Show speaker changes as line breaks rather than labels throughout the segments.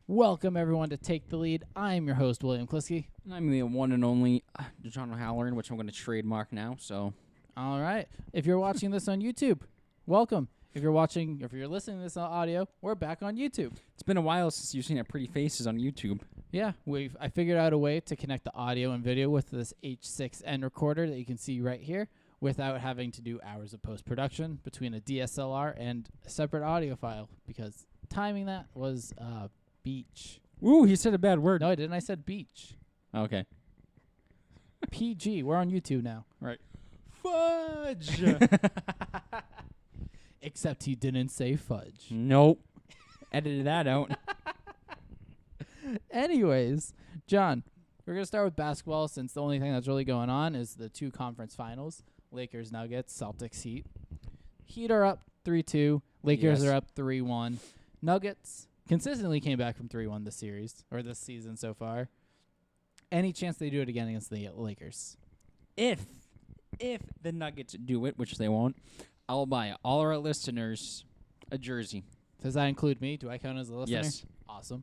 Welcome, everyone, to Take the Lead. I'm your host, William Kliske.
And I'm the one and only John O'Halloran, which I'm going to trademark now. So,
All right. If you're watching this on YouTube, welcome. If you're listening to this on audio, we're back on YouTube.
it's been a while since you've seen our pretty faces on YouTube.
Yeah, I figured out a way to connect the audio and video with this H6N recorder that you can see right here without having to do hours of post-production between a DSLR and a separate audio file, because timing that was beach.
Ooh, he said a bad word.
No, I didn't. I said beach.
Okay.
PG. We're on YouTube now.
Right.
Fudge. Except he didn't say fudge.
Nope. Edited that out.
Anyways, John, we're going to start with basketball since the only thing that's really going on is the two conference finals. Lakers, Nuggets, Celtics, Heat. Heat are up 3-2. Lakers
Yes.
are up 3-1. Nuggets consistently came back from 3-1 this series, or this season so far. Any chance they do it again against the Lakers?
If the Nuggets do it, which they won't, I'll buy all our listeners a jersey.
Does that include me? Do I count as a listener?
Yes.
Awesome.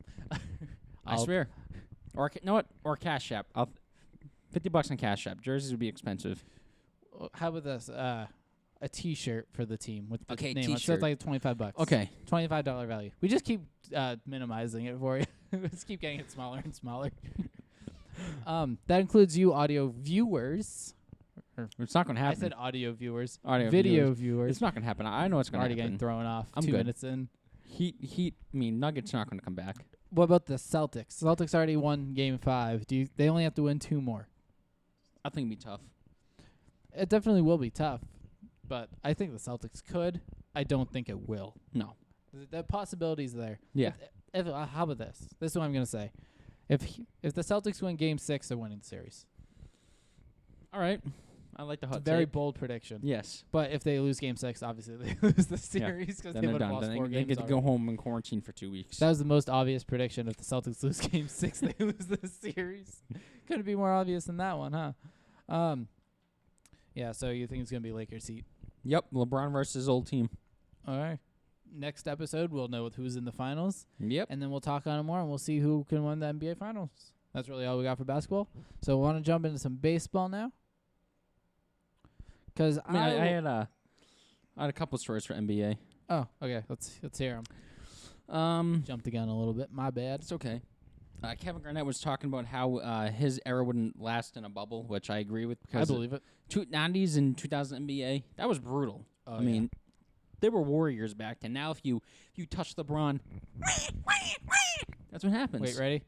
I swear. Or you know what? Or Cash App. $50 on Cash App. Jerseys would be expensive.
How about this? A T-shirt for the team with the
Okay,
name. So
T-shirt.
it's like $25.
Okay.
$25 value. We just keep minimizing it for you. We just keep getting it smaller and smaller. That includes you audio viewers.
It's not going to
I
happen.
said audio viewers.
Audio
Video viewers.
It's not going to happen. I know it's
I'm
going to
already
happen.
getting thrown off.
I'm
2
good.
minutes in.
Nuggets not going to come back.
What about the Celtics? Celtics already won Game 5. They only have to win 2 more.
I think it'd be tough.
It definitely will be tough, but I think the Celtics could. I don't think it will.
No.
The possibility's there.
Yeah.
How about this? This is what I'm going to say. If the Celtics win Game 6, they're winning the series.
All right. I like the
It's a
hot
very
take.
bold prediction.
Yes.
But if they lose Game 6, obviously they lose the series because
Then
they
they're
would have
done.
lost
Then
4
they
games
get to
already.
go home and quarantine for 2 weeks.
That was the most obvious prediction. If the Celtics lose Game 6, they lose the series. Couldn't be more obvious than that one, huh? Yeah, so you think it's going to be Lakers Heat.
Yep. LeBron versus old team.
All right. Next episode, we'll know who's in the finals.
Yep.
And then we'll talk on it more, and we'll see who can win the NBA Finals. That's really all we got for basketball. So we want to jump into some baseball now? Because
I had a couple stories for NBA.
Oh, okay. Let's hear them. Jumped the gun a little bit. My bad.
It's okay. Kevin Garnett was talking about how his era wouldn't last in a bubble, which I agree with.
I
Because
believe it.
90s and 2000 NBA, that was brutal.
Oh,
I mean, they were warriors back then. Now if you touch LeBron, that's what happens.
Wait, ready?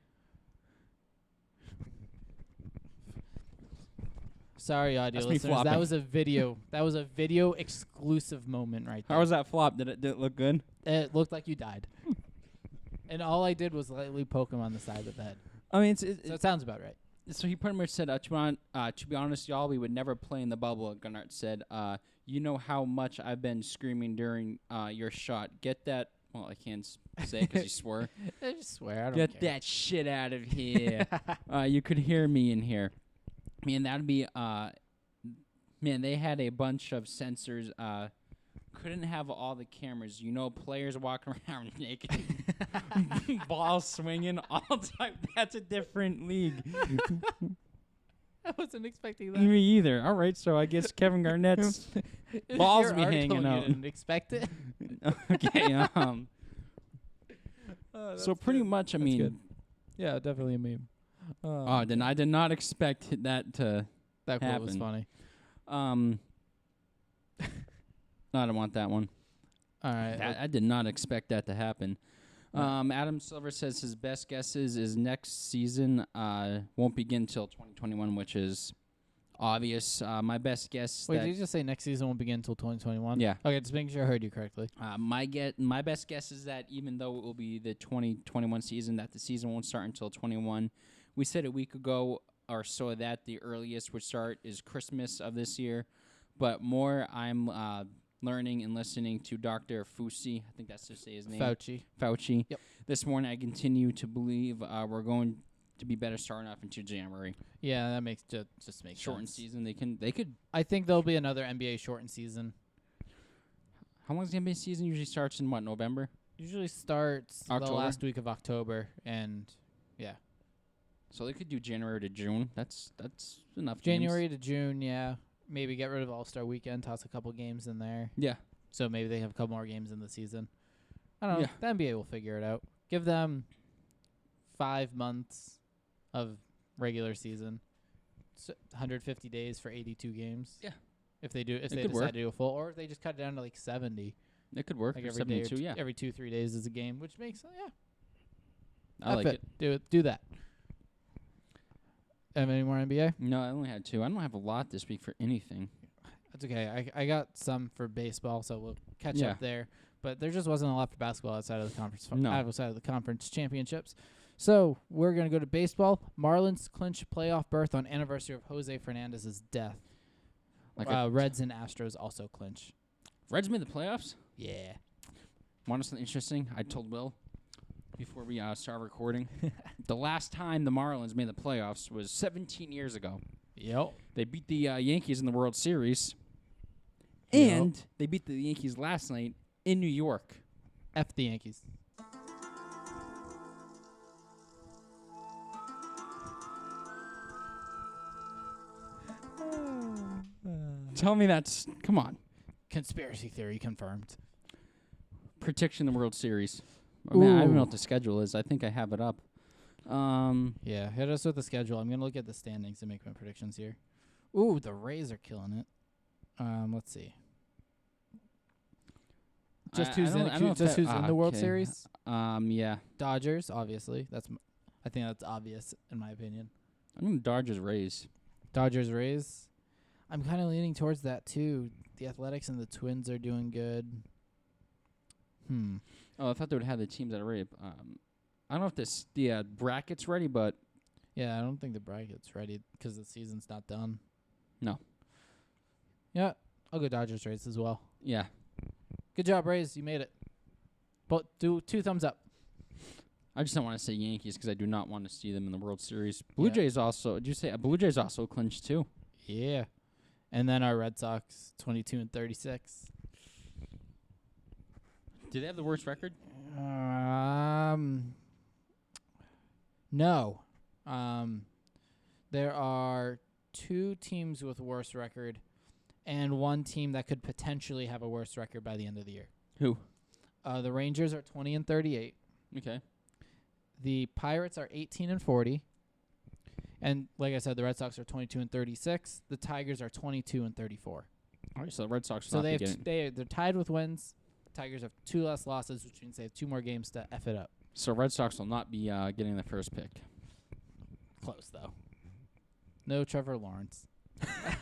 Sorry, audio
That's me
listeners.
flopping.
That was a video. That was a video exclusive moment right there.
How was that flop? Did it look good?
It looked like you died. And all I did was lightly poke him on the side of the head.
I mean,
So it sounds about right.
so he pretty much said, to be honest, y'all, we would never play in the bubble. Garnett said, you know how much I've been screaming during your shot. Get that. Well, I can't say because you swore.
I just swear. I don't
Get
care.
that shit out of here. You could hear me in here. Man, that'd be. Man, they had a bunch of sensors. Couldn't have all the cameras. You know, players walking around naked, ball swinging all time. That's a different league.
I wasn't expecting that.
Me either. All right, so I guess Kevin Garnett's balls
Your
be
article,
hanging
you
out.
didn't expect it.
Okay.
Oh,
So pretty much, I mean,
good. Yeah, definitely a meme.
then I did not expect that to
That quote was
happen.
funny.
No, I don't want that one.
All right.
I did not expect that to happen. Adam Silver says his best guesses is next season won't begin till 2021, which is obvious. My best guess.
Wait, did you just say next season won't begin until 2021?
Yeah.
Okay, just making sure I heard you correctly.
My best guess is that even though it will be the 2021 season, that the season won't start until 21. We said a week ago or so that the earliest would start is Christmas of this year, but more I'm learning and listening to Dr. Fauci. I think that's to say his name. Fauci.
Yep.
This morning, I continue to believe we're going to be better starting off into January.
Yeah, that makes just makes
Shortened
sense.
season. They could.
I think there'll be another NBA shortened season.
How long is the NBA season usually starts in? What, November?
Usually starts the
October?
last week of October, and yeah,
So they could do January to June. That's enough.
January to June. Yeah, maybe get rid of All-Star Weekend, toss a couple games in there.
Games.
So maybe they have a couple more games in the season. I don't know.
Yeah.
The NBA will figure it out. Give them 5 months of regular season, 150 days for 82 games.
Yeah.
If they
It
decide
could work.
to do a full, or if they just cut it down to like 70,
Yeah. It could work
like
for
every day or
72. Yeah.
every 2-3 days is a game, which makes
I like it.
Do that. Have any more NBA?
No, I only had 2. I don't have a lot this week for anything.
That's okay. I got some for baseball, so we'll catch
Yeah.
up there. But there just wasn't a lot for basketball outside of the conference.
No.
Outside of the conference championships. So we're gonna go to baseball. Marlins clinch playoff berth on anniversary of Jose Fernandez's death.
Like
Reds and Astros also clinch.
Reds made the playoffs.
Yeah.
Want something interesting? I told Will before we start recording. The last time the Marlins made the playoffs was 17 years ago.
Yep.
They beat the Yankees in the World Series,
Yep.
and they beat the Yankees last night in New York.
F the Yankees.
Tell me that's come on.
Conspiracy theory confirmed.
Prediction the World Series. I mean, I don't know
Ooh.
what the schedule is. I think I have it up.
Yeah, hit us with the schedule. I'm gonna look at the standings and make my predictions here. Ooh, the Rays are killing it. Let's see. Just who's in the World Series?
Yeah.
Dodgers, obviously. I think that's obvious in my opinion.
I'm going to Dodgers Rays.
Dodgers, Rays. I'm kind of leaning towards that too. The Athletics and the Twins are doing good.
Oh, I thought they would have the teams that are ready. I don't know if the bracket's ready, but
Yeah, I don't think the bracket's ready because the season's not done.
No.
Yeah, I'll go Dodgers, Rays as well.
yeah.
Good job, Rays. You made it. But do 2 thumbs up.
I just don't want to say Yankees because I do not want to see them in the World Series. Blue
Yeah.
Jays also. Did you say Blue Jays also clinched too?
Yeah. And then our Red Sox, 22-36.
Do they have the worst record?
No. There are 2 teams with worse record and 1 team that could potentially have a worse record by the end of the year.
Who?
The Rangers are 20-38.
Okay.
The Pirates are 18-40. And like I said, the Red Sox are 22-36. The Tigers are 22-34.
All right, so the Red Sox
So
will not be getting.
they're tied with wins. The Tigers have 2 less losses, which means they have 2 more games to F it up.
So Red Sox will not be getting the first pick.
Close, though. No Trevor Lawrence.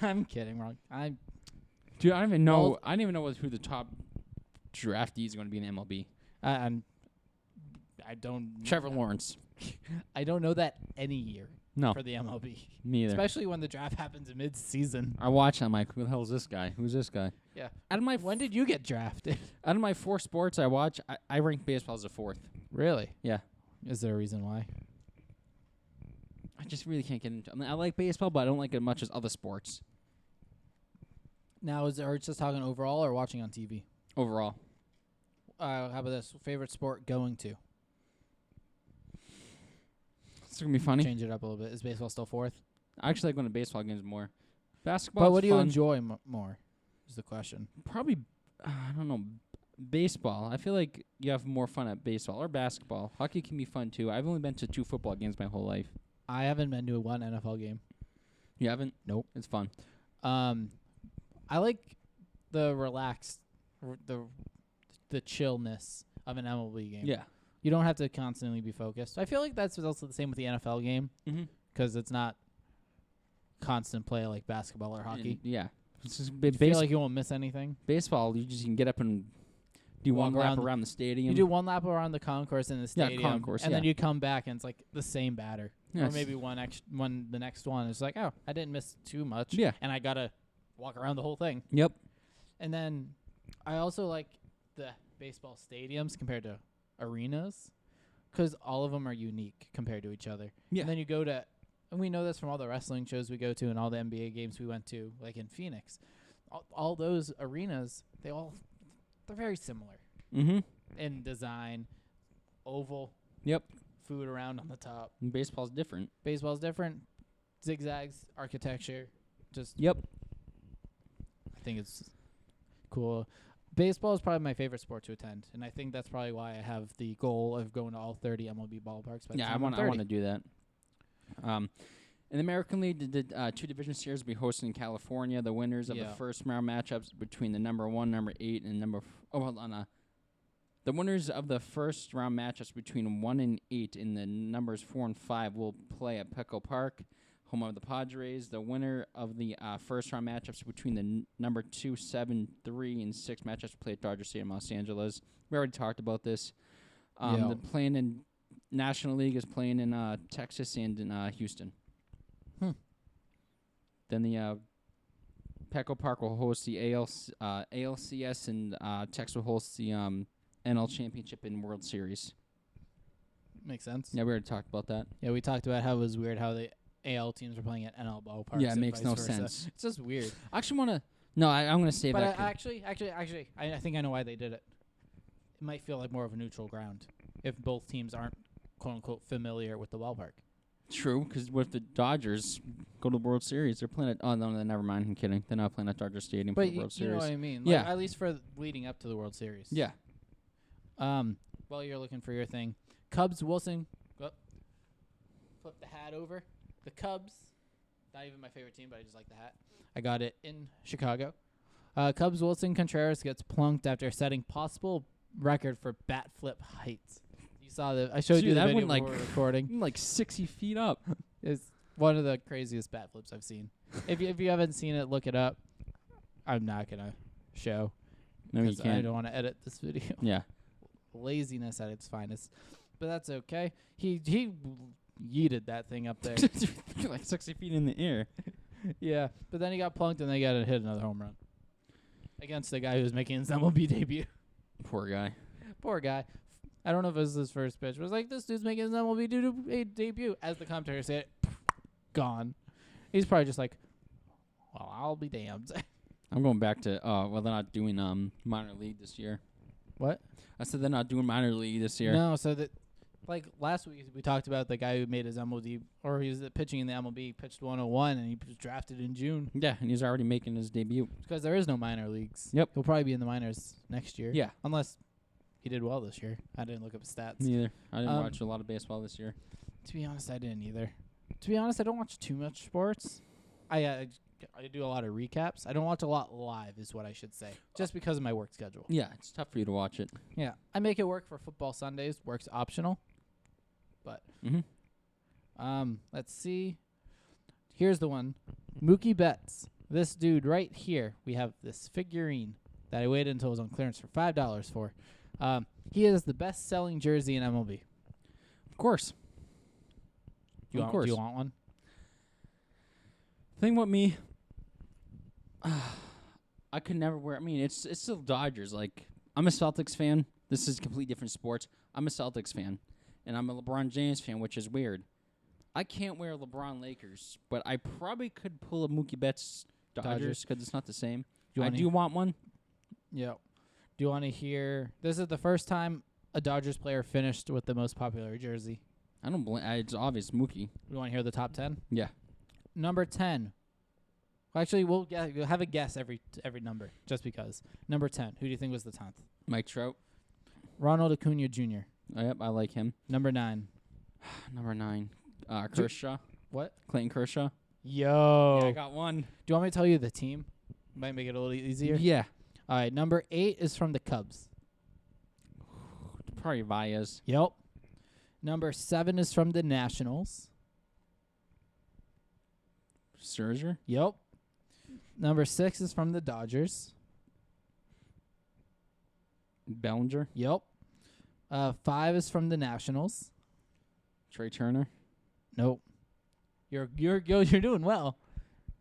I'm kidding, wrong.
Dude, I don't even know.
Well-
I don't even know who the top draftee is going to be in MLB.
I don't.
Trevor Lawrence.
I don't know that any year
No,
for the MLB,
me either.
especially when the draft happens in mid-season.
I watch. I'm like, who the hell is this guy? Who's this guy?
Yeah.
Out of my
When did you get drafted?
out of my 4 sports I watch, I rank baseball as a 4th.
Really?
Yeah.
Is there a reason why?
I just really can't get into. I mean, I like baseball, but I don't like it as much as other sports
Now, are you just talking overall or watching on TV?
overall.
How about this? Favorite sport going to?
It's gonna be funny.
Change it up a little bit. Is baseball still 4th?
I actually like going to baseball games more. Basketball.
But what do you
fun.
enjoy more? Is the question.
Probably, I don't know, baseball. I feel like you have more fun at baseball or basketball. Hockey can be fun too. I've only been to 2 football games my whole life.
I haven't been to 1 NFL game.
You haven't?
Nope.
It's fun.
I like the relaxed, the chillness of an MLB game.
Yeah.
You don't have to constantly be focused. I feel like that's also the same with the NFL game
Mm-hmm.
because it's not constant play like basketball or hockey.
Yeah. It's just
You feel like you won't miss anything.
baseball, you can get up and do
Walk
one lap
around
around the stadium.
You do 1 lap around the concourse in the
Yeah,
stadium,
concourse,
and then
yeah.
you come back and it's like the same batter, or
Yes.
maybe the next one is like, oh, I didn't miss too much,
Yeah.
and I gotta walk around the whole thing.
Yep.
And then I also like the baseball stadiums compared to arenas because all of them are unique compared to each other.
Yeah.
And then you go to, and we know this from all the wrestling shows we go to and all the NBA games we went to, like in Phoenix. All those arenas, they're very similar.
Mm-hmm.
in design, oval,
Yep.
food around on the top.
And baseball's different.
Baseball's different, zigzags, architecture. Just
Yep.
I think it's cool. Baseball is probably my favorite sport to attend, and I think that's probably why I have the goal of going to all 30 MLB ballparks. By the
Yeah, I
time I'm
want to
30.
do that. In the American League, the two division series will be hosted in California. The winners of the first round matchups between the number 1, number 8, and the winners of the first round matchups between 1 and 8 in the numbers 4 and 5 will play at Petco Park, home of the Padres. The winner of the first round matchups between the number 2, 7, 3, and 6 matchups play at Dodger Stadium, Los Angeles. We already talked about this. The playing in National League is playing in Texas and in Houston. Then the Petco Park will host the ALCS, and Texas will host the NL Championship and World Series.
Makes sense.
Yeah, we already talked about that.
Yeah, we talked about how it was weird how the AL teams were playing at NL ballparks.
Yeah, it
and
makes
vice
no
versa.
sense.
It's just weird.
I actually want to. No, I'm going to save
But
that.
actually, I think I know why they did it. It might feel like more of a neutral ground if both teams aren't quote unquote familiar with the ballpark.
True, because with the Dodgers go to the World Series, they're playing at. Oh no, never mind. I'm kidding. They're not playing at Dodger Stadium for
But
the World
you know
Series.
what I mean?
Yeah.
Like, at least for leading up to the World Series.
Yeah.
While you're looking for your thing, Cubs, Willson. Flip the hat over. The Cubs. Not even my favorite team, but I just like the hat. I got it in Chicago. Cubs, Willson Contreras gets plunked after setting possible record for bat flip heights. You saw I showed you the
that
video
went
before recording.
like 60 feet up.
It's one of the craziest bat flips I've seen. if you haven't seen it, look it up. I'm not gonna show.
No, you
'cause I
can't.
don't want to edit this video.
Yeah.
Laziness at its finest, but that's okay. He yeeted that thing up there.
Like 60 feet in the air.
Yeah, but then he got plunked and they got to hit another home run against the guy who was making his MLB debut.
Poor guy.
Poor guy. I don't know if it was his first pitch. It was like, this dude's making his MLB debut. As the commentator said, gone. He's probably just like, well, I'll be damned.
I'm going back to. Well, they're not doing minor league this year.
What?
I said they're not doing minor league this year.
No, so that, like last week we talked about the guy who made his MLB, or he was pitching in the MLB, pitched 101, and he was drafted in June.
Yeah, and he's already making his debut.
Because there is no minor leagues.
Yep.
He'll probably be in the minors next year.
Yeah.
Unless he did well this year. I didn't look up his stats.
Neither. I didn't watch a lot of baseball this year.
To be honest, I didn't either. To be honest, I don't watch too much sports. I do a lot of recaps. I don't watch a lot live, is what I should say, just because of my work schedule.
Yeah, it's tough for you to watch it.
Yeah, I make it work for football Sundays. Work's optional, but let's see. Here's the one, Mookie Betts. This dude right here. We have this figurine that I waited until it was on clearance for $5 for. He is the best-selling jersey in MLB.
Of course.
Do you want one?
Thing with me, I could never wear. I mean, it's still Dodgers. Like, I'm a Celtics fan. This is completely different sports. I'm a Celtics fan, and I'm a LeBron James fan, which is weird. I can't wear LeBron Lakers, but I probably could pull a Mookie Betts Dodgers because it's not the same. I do want one.
Yeah. Do you want to hear? This is the first time a Dodgers player finished with the most popular jersey.
I don't blame. It's obvious, Mookie.
You want to hear the top 10?
Yeah.
Number 10. Well, actually, we'll have a guess every number, just because. Number 10. Who do you think was the 10th?
Mike Trout.
Ronald Acuna Jr.
Yep, I like him.
Number 9.
Number 9. Kershaw.
What?
Clayton Kershaw.
Yo.
Yeah, I got one.
Do you want me to tell you the team? Might make it a little easier.
Yeah.
All right. Number 8 is from the Cubs.
Probably Baez.
Yep. Number 7 is from the Nationals.
Scherzer.
Yep. Number 6 is from the Dodgers.
Bellinger.
Yep. 5 is from the Nationals.
Trey Turner.
Nope. You're doing well.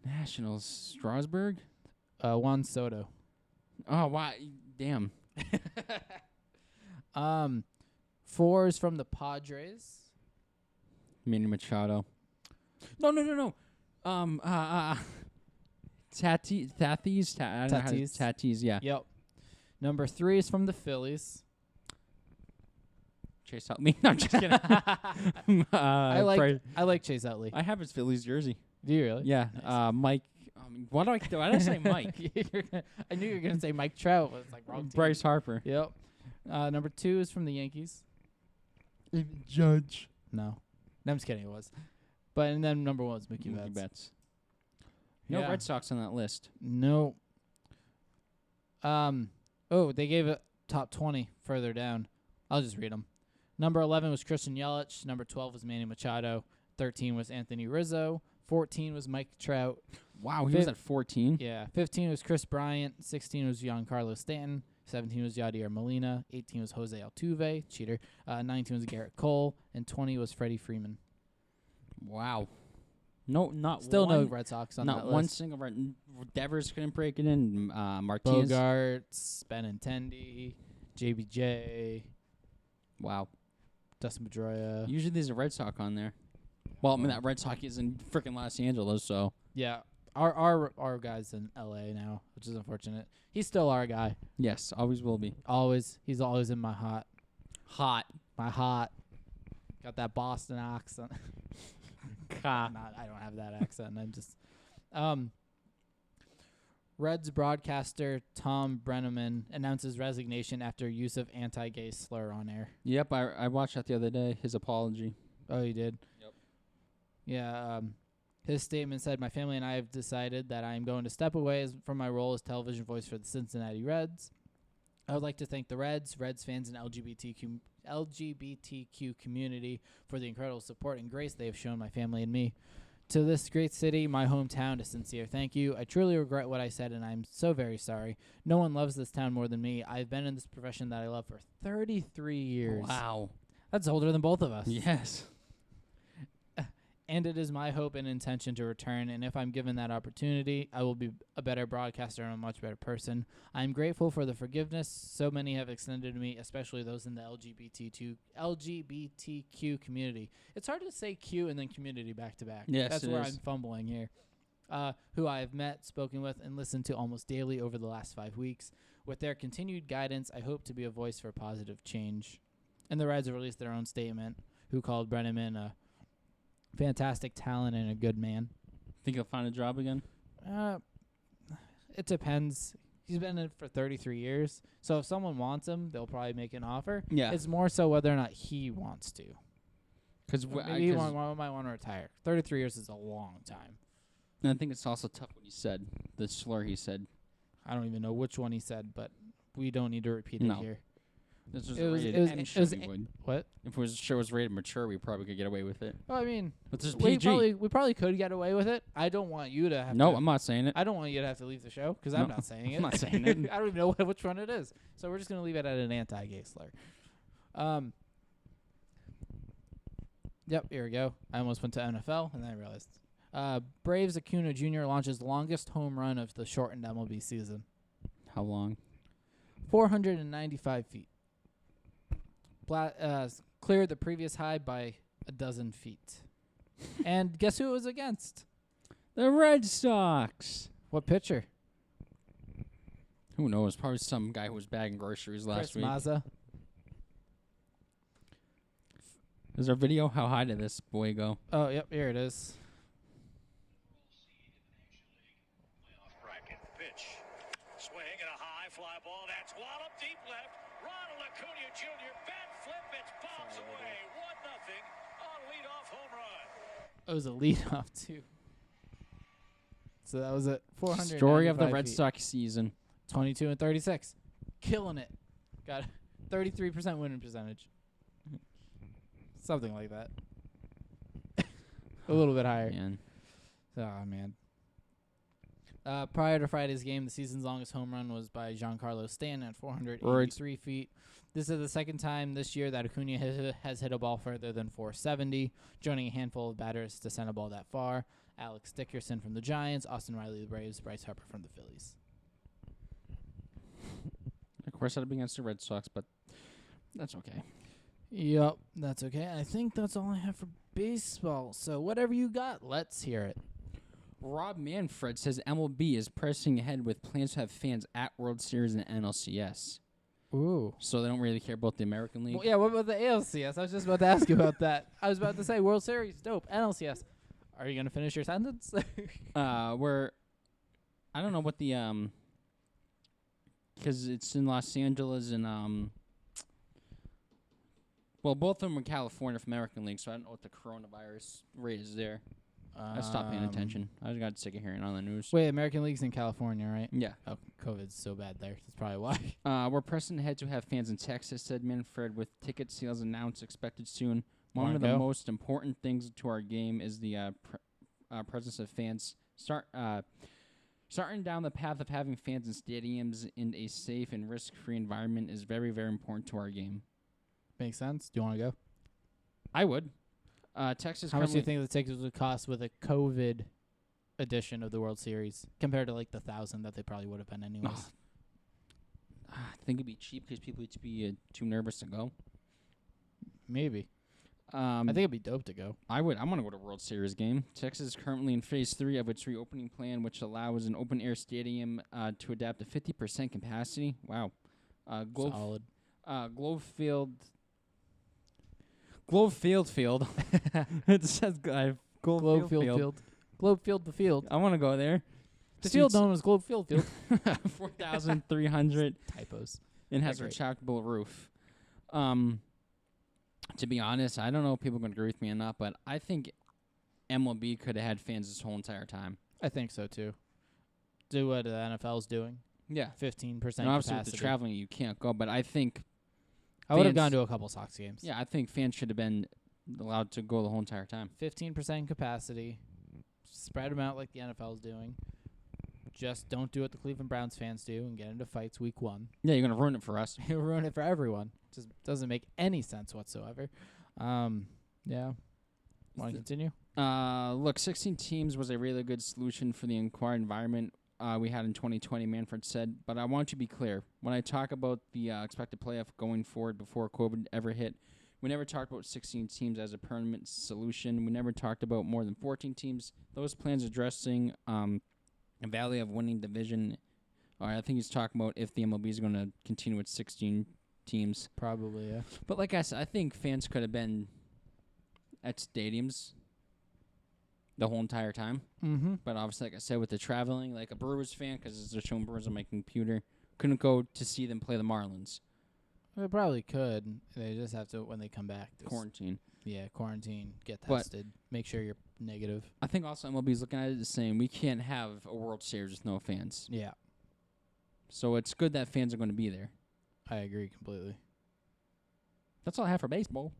Nationals. Strasburg.
Juan Soto.
Oh, wow. Damn.
4 is from the Padres.
Manny Machado. No. Tatis.
Tatis.
Tatis, yeah.
Yep. Number 3 is from the Phillies.
Chase Utley. No, I'm just kidding.
I like Chase Utley.
I have his Phillies jersey.
Do you really?
Yeah.
Nice.
Mike. Why did I say Mike?
I knew you were gonna say Mike Trout, but it's like wrong team.
Bryce Harper.
Yep. Number 2 is from the Yankees.
Judge.
No, I'm just kidding. It was, and then number 1 was Mookie Betts.
No
Yeah.
Red Sox on that list.
No. They gave it top 20 further down. I'll just read them. Number 11 was Christian Yelich. Number 12 was Manny Machado. 13 was Anthony Rizzo. 14 was Mike Trout.
Wow, he was at 14.
Yeah. 15 was Chris Bryant. 16 was Giancarlo Stanton. 17 was Yadier Molina. 18 was Jose Altuve. Cheater. 19 was Garrett Cole. And 20 was Freddie Freeman.
Wow. No, not
Still
one,
no Red Sox on that
not
list.
one single Devers couldn't break it in. Martinez.
Bogarts, Benintendi, JBJ,
Wow.
Dustin Pedroia.
Usually there's a Red Sox on there. Well, I mean, that Red Sox is in freaking Los Angeles, so.
Yeah. Our guy's in LA now, which is unfortunate. He's still our guy.
Yes, always will be.
Always. He's always in my heart.
My
hot. Got that Boston accent. I don't have that accent. I'm just Reds broadcaster Tom Brenneman announces resignation after use of anti-gay slur on air.
Yep, I watched that the other day, his apology.
Oh, you did?
Yep.
Yeah, his statement said, "My family and I have decided that I am going to step away from my role as television voice for the Cincinnati Reds. I would like to thank the Reds fans, and LGBTQ community for the incredible support and grace they have shown my family and me. To this great city, my hometown, a sincere thank you. I truly regret what I said, and I'm so very sorry. No one loves this town more than me. I've been in this profession that I love for 33 years.
Wow.
That's older than both of us.
Yes.
And it is my hope and intention to return, and if I'm given that opportunity, I will be a better broadcaster and a much better person. I'm grateful for the forgiveness so many have extended to me, especially those in the LGBTQ community." It's hard to say Q and then community back to back.
Yes,
That's
it
where
is.
I'm fumbling here. Who I have met, spoken with, and listened to almost daily over the last 5 weeks. With their continued guidance, I hope to be a voice for positive change. And the Reds have released their own statement, who called Brenneman a fantastic talent and a good man.
Think he'll find a job again?
It depends. He's been in it for 33 years. So if someone wants him, they'll probably make an offer.
Yeah.
It's more so whether or not he wants to.
Because
Maybe he might want to retire. 33 years is a long time.
I think it's also tough what he said, the slur he said.
I don't even know which one he said, but we don't need to repeat it
No.
here.
This was
It was-
rated
it was-
M,
it
sure
was
we
a-
would.
What?
If it was show was rated mature, we probably could get away with it.
Well, I mean,
But this is
we
PG.
probably could get away with it. I don't want you to have
No,
to.
I'm not saying it.
I don't want you to have to leave the show because
No,
I'm not saying it.
I'm not saying it.
I don't even know which one it is. So we're just going to leave it at an anti-gay slur. Yep, here we go. I almost went to NFL, and then I realized. Braves Acuna Jr. launches longest home run of the shortened MLB season.
How long?
495 feet. Cleared the previous high by a dozen feet. And guess who it was against?
The Red Sox.
What pitcher?
Who knows? Probably some guy who was bagging groceries last
Chris
week.
Mazza.
Is there a video? How high did this boy go?
Oh, yep, here it is.
Bracket pitch. Swing and a high fly ball. That's wallop deep left. Ronald Acuna Jr. bat flip. It's bombs away. 1-0 on leadoff home run.
It was a leadoff, too. So that was it. 495
Story of the Red
feet.
Sox season.
22 and 36. Killing it. Got 33% winning percentage. Something like that. A little bit higher.
Man.
Oh, man. Prior to Friday's game, the season's longest home run was by Giancarlo Stanton at 483 feet. This is the second time this year that Acuna has hit a ball further than 470, joining a handful of batters to send a ball that far. Alex Dickerson from the Giants, Austin Riley of the Braves, Bryce Harper from the Phillies.
Of course, that'd be against the Red Sox, but that's okay.
Yep, that's okay. I think that's all I have for baseball. So whatever you got, let's hear it.
Rob Manfred says MLB is pressing ahead with plans to have fans at World Series and NLCS.
Ooh.
So they don't really care about the American League.
Well, yeah, what about the ALCS? I was just about to ask you about that. I was about to say World Series, dope. NLCS. Are you going to finish your sentence?
We're, I don't know what the, because it's in Los Angeles and, well, both of them are in California for American League, so I don't know what the coronavirus rate is there. I stopped paying attention. I got sick of hearing it on the news.
Wait, American League's in California, right?
Yeah.
Oh, COVID's so bad there. That's probably why.
We're pressing ahead to have fans in Texas, said Manfred, with ticket sales announced expected soon. One
Wanna
of the
go?
most important things to our game is the presence of fans. Starting down the path of having fans in stadiums in a safe and risk-free environment is very, very important to our game.
Makes sense. Do you want to go?
I would. Texas.
How much do you think the tickets would cost with a COVID edition of the World Series compared to like the 1,000 that they probably would have been anyways?
I think it'd be cheap because people would be too nervous to go.
Maybe. I think it'd be dope to go.
I would. I want to go to a World Series game. Texas is currently in Phase 3 of its reopening plan, which allows an open-air stadium to adapt to 50% capacity. Wow.
Solid.
Globe Field. It says
Globe Field. Globe Field the field.
I want to go there.
The field known as Globe Field.
4,300
Typos.
and has a
Great.
retractable roof. To be honest, I don't know if people are going to agree with me or not, but I think MLB could have had fans this whole entire time.
I think so too. Do what the NFL's doing.
Yeah.
15%
And obviously
capacity.
with the traveling, you can't go, but I think
I would have
fans-
gone to a couple Sox games.
Yeah, I think fans should have been allowed to go the whole entire time.
15% capacity. Spread them out like the NFL's doing. Just don't do what the Cleveland Browns fans do and get into fights week 1.
Yeah, you're going to ruin it for us.
You'll ruin it for everyone. Just doesn't make any sense whatsoever. Yeah. Want to continue?
Look, 16 teams was a really good solution for the inquired environment we had in 2020, Manfred said. But I want to be clear. When I talk about the expected playoff going forward before COVID ever hit, we never talked about 16 teams as a permanent solution. We never talked about more than 14 teams. Those plans addressing a value of winning division. I think he's talking about if the MLB is going to continue with 16 teams.
Probably, yeah.
But like I said, I think fans could have been at stadiums the whole entire time.
Mm-hmm.
But obviously, like I said, with the traveling, like a Brewers fan, because they're showing Brewers on my computer, couldn't go to see them play the Marlins.
They probably could. They just have to, when they come back.
Quarantine.
Yeah, quarantine, get
But-
tested, make sure you're negative.
I think also MLB's looking at it the same. We can't have a World Series with no fans.
Yeah,
So it's good that fans are going to be there.
I agree completely.
That's all I have for baseball.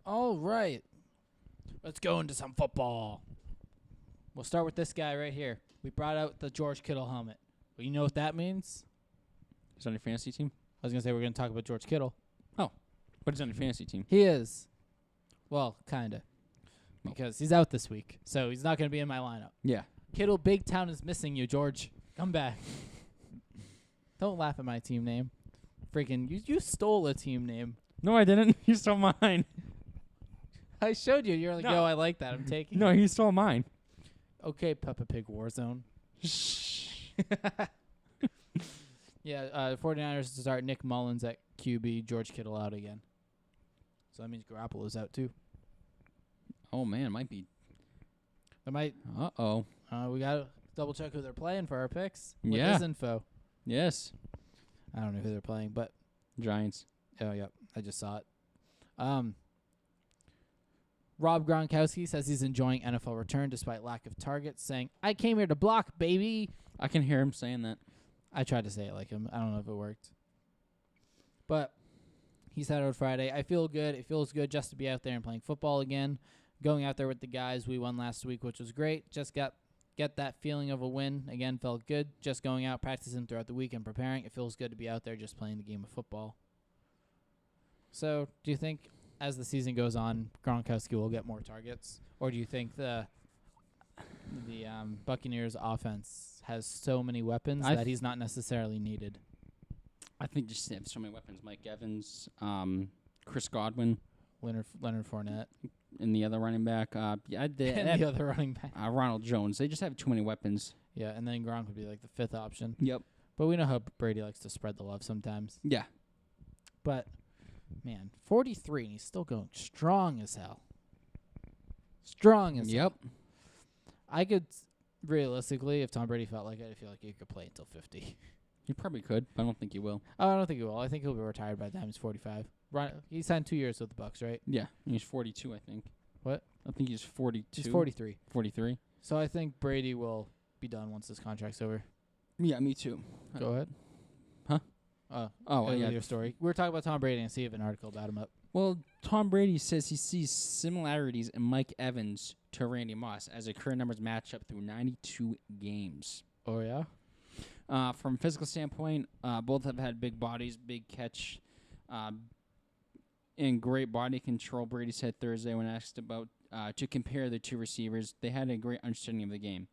All right. Let's go into some football. We'll start with this guy right here. We brought out the George Kittle helmet. Well, you know what that means?
He's on your fantasy team?
I was going to say we're going to talk about George Kittle.
But he's on your fantasy team.
He is. Well, kind of. Because he's out this week, so he's not going to be in my lineup.
Yeah.
Kittle, Big Town is missing you, George. Come back. Don't laugh at my team name. Freaking, you stole a team name.
No, I didn't. You stole mine.
I showed you. You're like,
No.
yo, I like that. I'm taking
No,
it.
he stole mine.
Okay, Peppa Pig Warzone. Yeah, 49ers to start Nick Mullins at QB, George Kittle out again. So that means Garoppolo's out too.
Oh, man, it might be.
They might.
Uh-oh.
We got to double check who they're playing for our picks. With
Yeah.
this info.
Yes.
I don't know who they're playing, but
Giants.
oh, yeah, I just saw it. Rob Gronkowski says he's enjoying NFL return despite lack of targets, saying, I came here to block, baby.
I can hear him saying that.
I tried to say it like him. I don't know if it worked. But he said on Friday, I feel good. It feels good just to be out there and playing football again. Going out there with the guys we won last week, which was great. Just get that feeling of a win. Again, felt good. Just going out, practicing throughout the week and preparing. It feels good to be out there just playing the game of football. So, do you think as the season goes on, Gronkowski will get more targets? Or do you think the Buccaneers offense has so many weapons that he's not necessarily needed?
I think just they have so many weapons. Mike Evans, Chris Godwin,
Leonard Fournette,
and the other running back.
and the other running back.
Ronald Jones. They just have too many weapons.
Yeah, and then Gronk would be like the fifth option.
Yep.
But we know how Brady likes to spread the love sometimes.
Yeah.
But, man, 43, and he's still going strong as hell. Strong as hell. I could, realistically, if Tom Brady felt like it, I feel like he could play until 50.
You probably could, but I don't think you will.
Oh, I don't think he will. I think he'll be retired by the time he's 45. He signed 2 years with the Bucks, right?
Yeah, he's 42, I think.
What?
I think he's 42.
He's 43.
43.
So I think Brady will be done once this contract's over.
Yeah, me too.
Go ahead.
Huh?
Yeah. Your story. We were talking about Tom Brady and see if an article about him up.
Well, Tom Brady says he sees similarities in Mike Evans to Randy Moss as a career numbers match up through 92 games.
Oh, yeah?
From a physical standpoint, both have had big bodies, big catch, and great body control. Brady said Thursday when asked about to compare the two receivers, they had a great understanding of the game.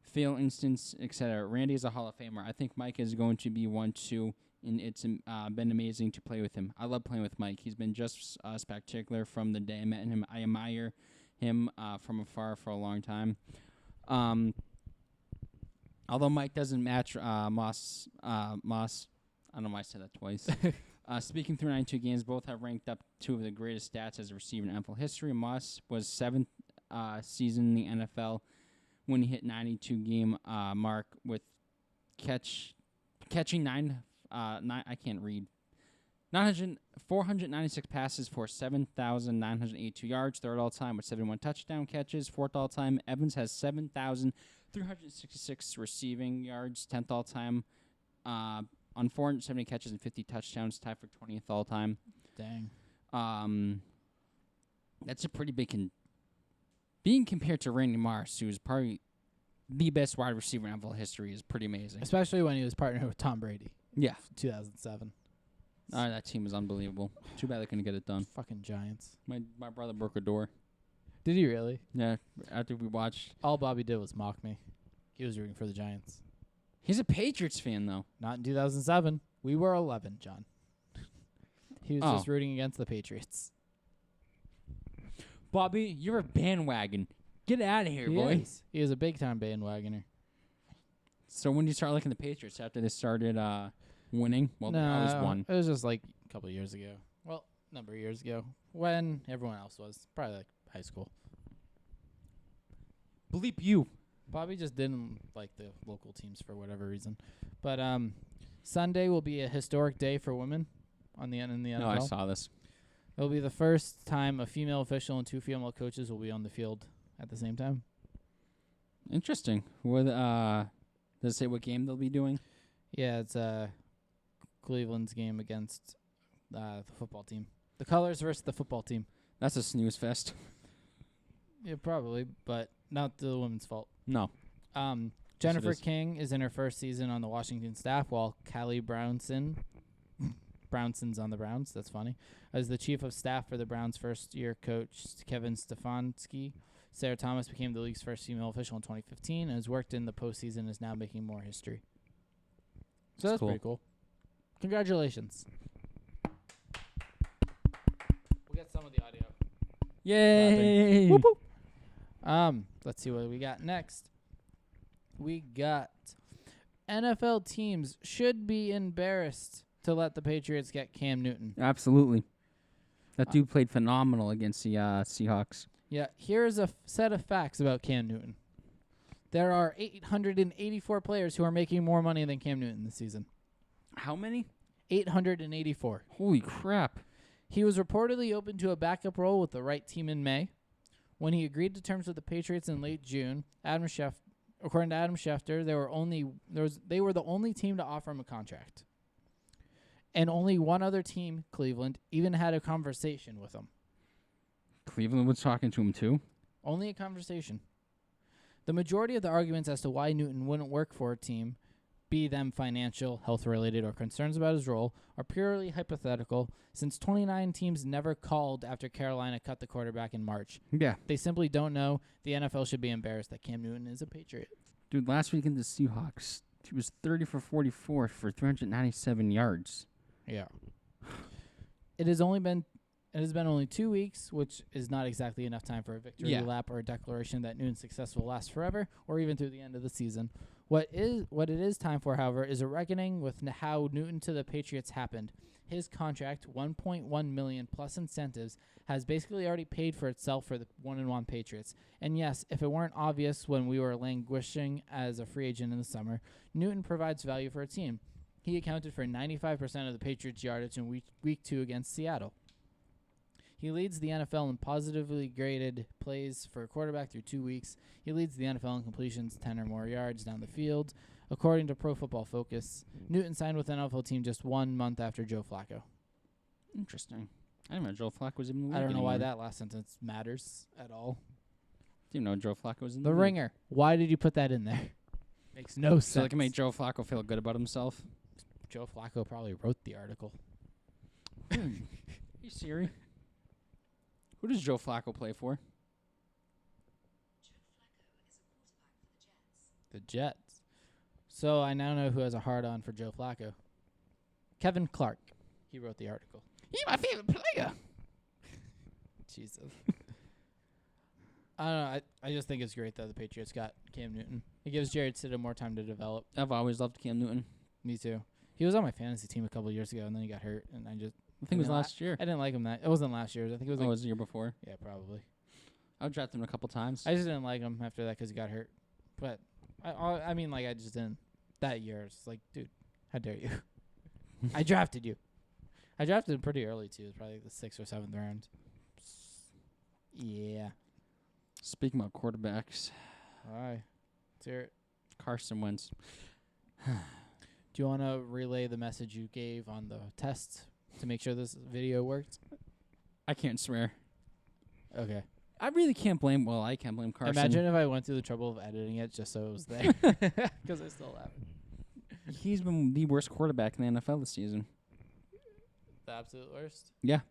Feel instance, etc. Randy is a Hall of Famer. I think Mike is going to be one too, and it's been amazing to play with him. I love playing with Mike. He's been just spectacular from the day I met him. I admire him from afar for a long time. Although Mike doesn't match Moss, I don't know why I said that twice. Speaking through 92 games, both have ranked up two of the greatest stats as a receiver in NFL history. Moss was seventh season in the NFL when he hit 92 game mark with catching 496 passes for 7,982 yards, third all time with 71 touchdown catches, fourth all time. Evans has 7,366 receiving yards, 10th all time, on 470 catches and 50 touchdowns, tied for 20th all time.
Dang.
That's a pretty big being compared to Randy Moss, who's probably the best wide receiver in NFL history, is pretty amazing.
Especially when he was partnered with Tom Brady.
Yeah.
2007.
That team was unbelievable. Too bad they couldn't get it done.
Fucking Giants.
My brother broke a door.
Did he really?
Yeah, after we watched.
All Bobby did was mock me. He was rooting for the Giants.
He's a Patriots fan, though.
Not in 2007. We were 11, John. He was just rooting against the Patriots.
Bobby, you're a bandwagon. Get out of here, boy.
He is a big-time bandwagoner.
So when did you start liking the Patriots? After they started winning? Well, they always won.
It was just like a couple of years ago. Well, a number of years ago. When everyone else was. Probably like high school.
Bleep you.
Bobby just didn't like the local teams for whatever reason. But Sunday will be a historic day for women in the NFL.
No, I saw this.
It'll be the first time a female official and two female coaches will be on the field at the same time.
Interesting. Does it say what game they'll be doing?
Yeah, it's Cleveland's game against the football team. The Colors versus the football team.
That's a snooze fest.
Yeah, probably, but not the women's fault.
No.
Jennifer King is in her first season on the Washington staff, while Callie Brownson, Brownson's on the Browns, that's funny, as the chief of staff for the Browns' first-year coach, Kevin Stefanski. Sarah Thomas became the league's first female official in 2015 and has worked in the postseason and is now making more history. So that's pretty cool. Congratulations. We'll get some of the audio.
Yay!
Whoop, whoop. Let's see what we got next. We got NFL teams should be embarrassed to let the Patriots get Cam Newton.
Absolutely. That dude played phenomenal against the Seahawks.
Yeah, here's a set of facts about Cam Newton. There are 884 players who are making more money than Cam Newton this season.
How many?
884.
Holy crap.
He was reportedly open to a backup role with the right team in May. When he agreed to terms with the Patriots in late June, according to Adam Schefter, they were the only team to offer him a contract. And only one other team, Cleveland, even had a conversation with him.
Cleveland was talking to him too?
Only a conversation. The majority of the arguments as to why Newton wouldn't work for a team, be them financial, health-related, or concerns about his role, are purely hypothetical, since 29 teams never called after Carolina cut the quarterback in March.
Yeah.
They simply don't know. The NFL should be embarrassed that Cam Newton is a Patriot.
Dude, last week in the Seahawks, he was 30 for 44 for 397 yards.
Yeah. It has been only 2 weeks, which is not exactly enough time for a victory lap or a declaration that Newton's success will last forever or even through the end of the season. What it is time for, however, is a reckoning with how Newton to the Patriots happened. his contract, $1.1 million plus incentives, has basically already paid for itself for the 1-1 Patriots. And yes, if it weren't obvious when we were languishing as a free agent in the summer, Newton provides value for a team. He accounted for 95% of the Patriots' yardage in week 2 against Seattle. He leads the NFL in positively graded plays for a quarterback through 2 weeks. He leads the NFL in completions 10 or more yards down the field. According to Pro Football Focus, Newton signed with an NFL team just 1 month after Joe Flacco.
Interesting. I didn't know Joe Flacco was in the league
I don't know why
anymore.
that last sentence matters at all.
Didn't know Joe Flacco was in
The
the league.
Ringer. Why did you put that in there? Makes no sense.
So it can make Joe Flacco feel good about himself.
Joe Flacco probably wrote the article.
Hey Siri. Who does Joe Flacco play for?
The Jets. So I now know who has a hard-on for Joe Flacco. Kevin Clark. He wrote the article.
He's my favorite player.
Jesus. I don't know. I just think it's great that the Patriots got Cam Newton. It gives Jared Stidham more time to develop.
I've always loved Cam Newton.
Me too. He was on my fantasy team a couple years ago, and then he got hurt, and
I think it was
No,
last year.
I didn't like him that. It wasn't last year. I think it was
It
like
was the year before.
yeah, probably.
I've drafted him a couple times.
I just didn't like him after that because he got hurt. But I mean, like I just didn't. That year, it's like, dude, how dare you? I drafted you. I drafted him pretty early too. It was probably like the 6th or 7th round. Yeah.
Speaking about quarterbacks,
All right. Let's hear it.
Carson Wentz.
Do you want to relay the message you gave on the test to make sure this video worked?
I can't swear.
Okay.
I really can't blame. Well, I can't blame Carson.
Imagine if I went through the trouble of editing it just so it was there. Because I still have it.
He's been the worst quarterback in the NFL this season.
The absolute worst.
Yeah.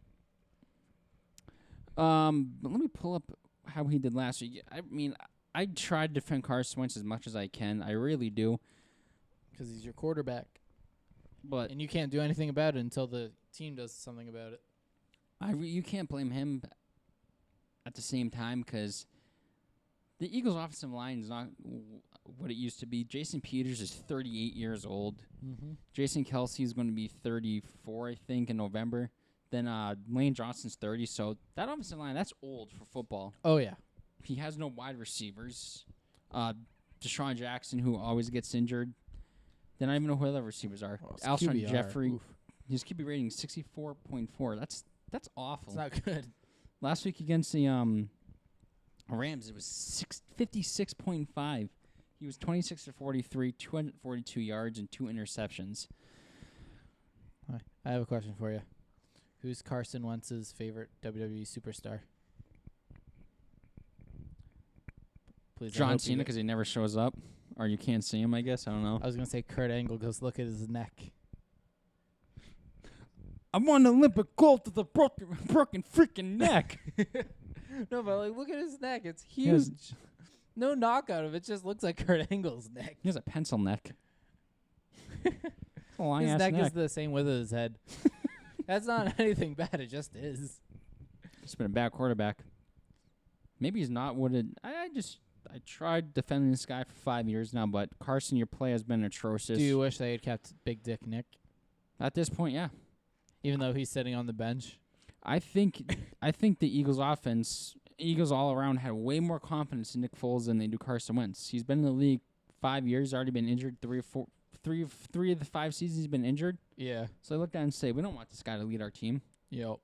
But let me pull up how he did last week. I mean, I try to defend Carson Wentz as much as I can. I really do.
Because he's your quarterback.
But
And you can't do anything about it until the team does something about it.
you can't blame him at the same time because the Eagles' offensive line is not what it used to be. Jason Peters is 38 years old.
Mm-hmm.
Jason Kelsey is going to be 34, I think, in November. Then Lane Johnson's 30. So that offensive line, that's old for football.
Oh, yeah.
He has no wide receivers. Deshaun Jackson, who always gets injured. Then I don't even know who the other receivers are.
Well, it's
Alshon
QBR.
Jeffrey.
Oof.
His QB rating is 64.4. That's awful.
It's not good.
Last week against the Rams, it was 56.5. He was 26 to 43, 242 yards, and 2 interceptions.
All right. I have a question for you. Who's Carson Wentz's favorite WWE superstar? Please. I
John
hope you
Cena,
get-
because he never shows up. Or you can't see him, I guess. I don't know.
I was going to say Kurt Angle because look at his neck.
I won an Olympic gold to the broken freaking neck.
No, but like, look at his neck. It's
He has-
huge. No knock out of it. Just looks like Kurt Angle's neck.
He has a pencil neck.
His
Long-ass
neck is the same width as his head. That's not anything bad. It just is.
He's been a bad quarterback. Maybe he's not what it. I tried defending this guy for 5 years now, but Carson, your play has been atrocious.
Do you wish they had kept Big Dick Nick,
At this point, yeah.
even though he's sitting on the bench?
I think the Eagles offense, Eagles all around had way more confidence in Nick Foles than they do Carson Wentz. He's been in the league 5 years, already been injured three of the 5 seasons he's been injured.
Yeah.
So I looked at it and say, we don't want this guy to lead our team.
Yep.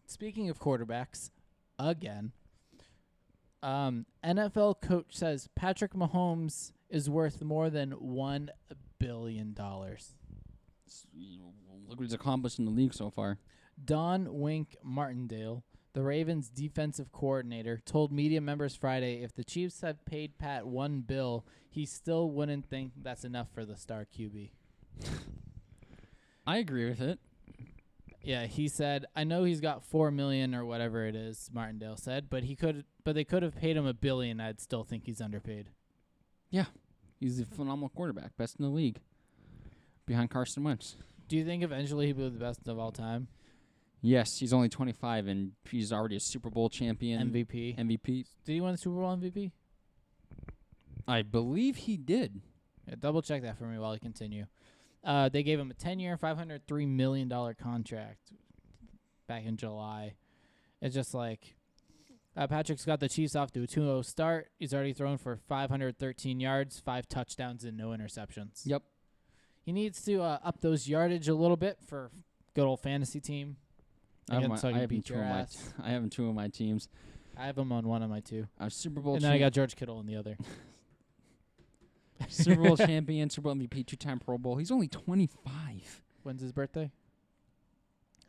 Speaking of quarterbacks, again, NFL coach says Patrick Mahomes is worth more than $1 billion.
Look what he's accomplished in the league so far.
Don Wink Martindale, the Ravens' defensive coordinator, told media members Friday if the Chiefs had paid Pat $1 billion, he still wouldn't think that's enough for the star QB.
I agree with it.
Yeah, he said, I know he's got $4 million or whatever it is, Martindale said, but they could have paid him $1 billion. I'd still think he's underpaid.
Yeah. He's a phenomenal quarterback, best in the league, behind Carson Wentz.
Do you think eventually he'll be the best of all time?
Yes, he's only 25, and he's already a Super Bowl champion.
MVP.
MVP.
Did he win the Super Bowl MVP?
I believe he did.
Yeah, double check that for me while I continue. They gave him a 10-year, $503 million contract back in July. It's just like Patrick's got the Chiefs off to a 2-0 start. He's already thrown for 513 yards, 5 touchdowns, and no interceptions.
Yep.
He needs to up those yardage a little bit for good old fantasy team.
I have,
So I
I,
can
have
beat your ass.
I have 2 of my teams.
I have him on one of my 2.
Super Bowl
And then I got George Kittle in the other.
Super Bowl champion, Super Bowl MVP, 2-time Pro Bowl. He's only 25.
When's his birthday?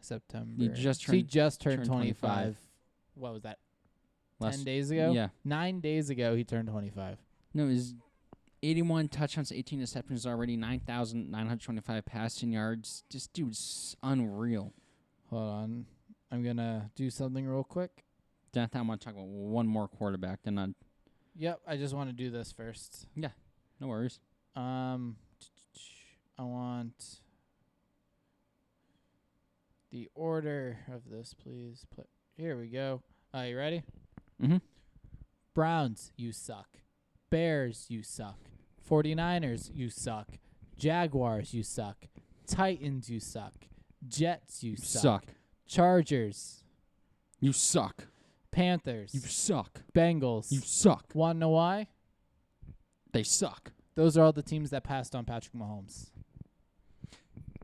September.
He just
turned 25. What was that? 10 days ago?
Yeah.
9 days ago, he turned 25.
No, his 81 touchdowns, 18 receptions already, 9,925 passing yards. This dude's unreal.
Hold on. I'm going to do something real quick.
That time I want to talk about one more quarterback. Then I
Yep, I just want to do this first.
no worries.
I want the order of this, please. Here we go. You ready?
Mm-hmm.
Browns, you suck. Bears, you suck. 49ers, you suck. Jaguars, you suck. Titans, you suck. Jets, you suck. Chargers.
You suck.
Panthers.
You suck.
Bengals.
You suck.
Want to know why?
They suck.
Those are all the teams that passed on Patrick Mahomes.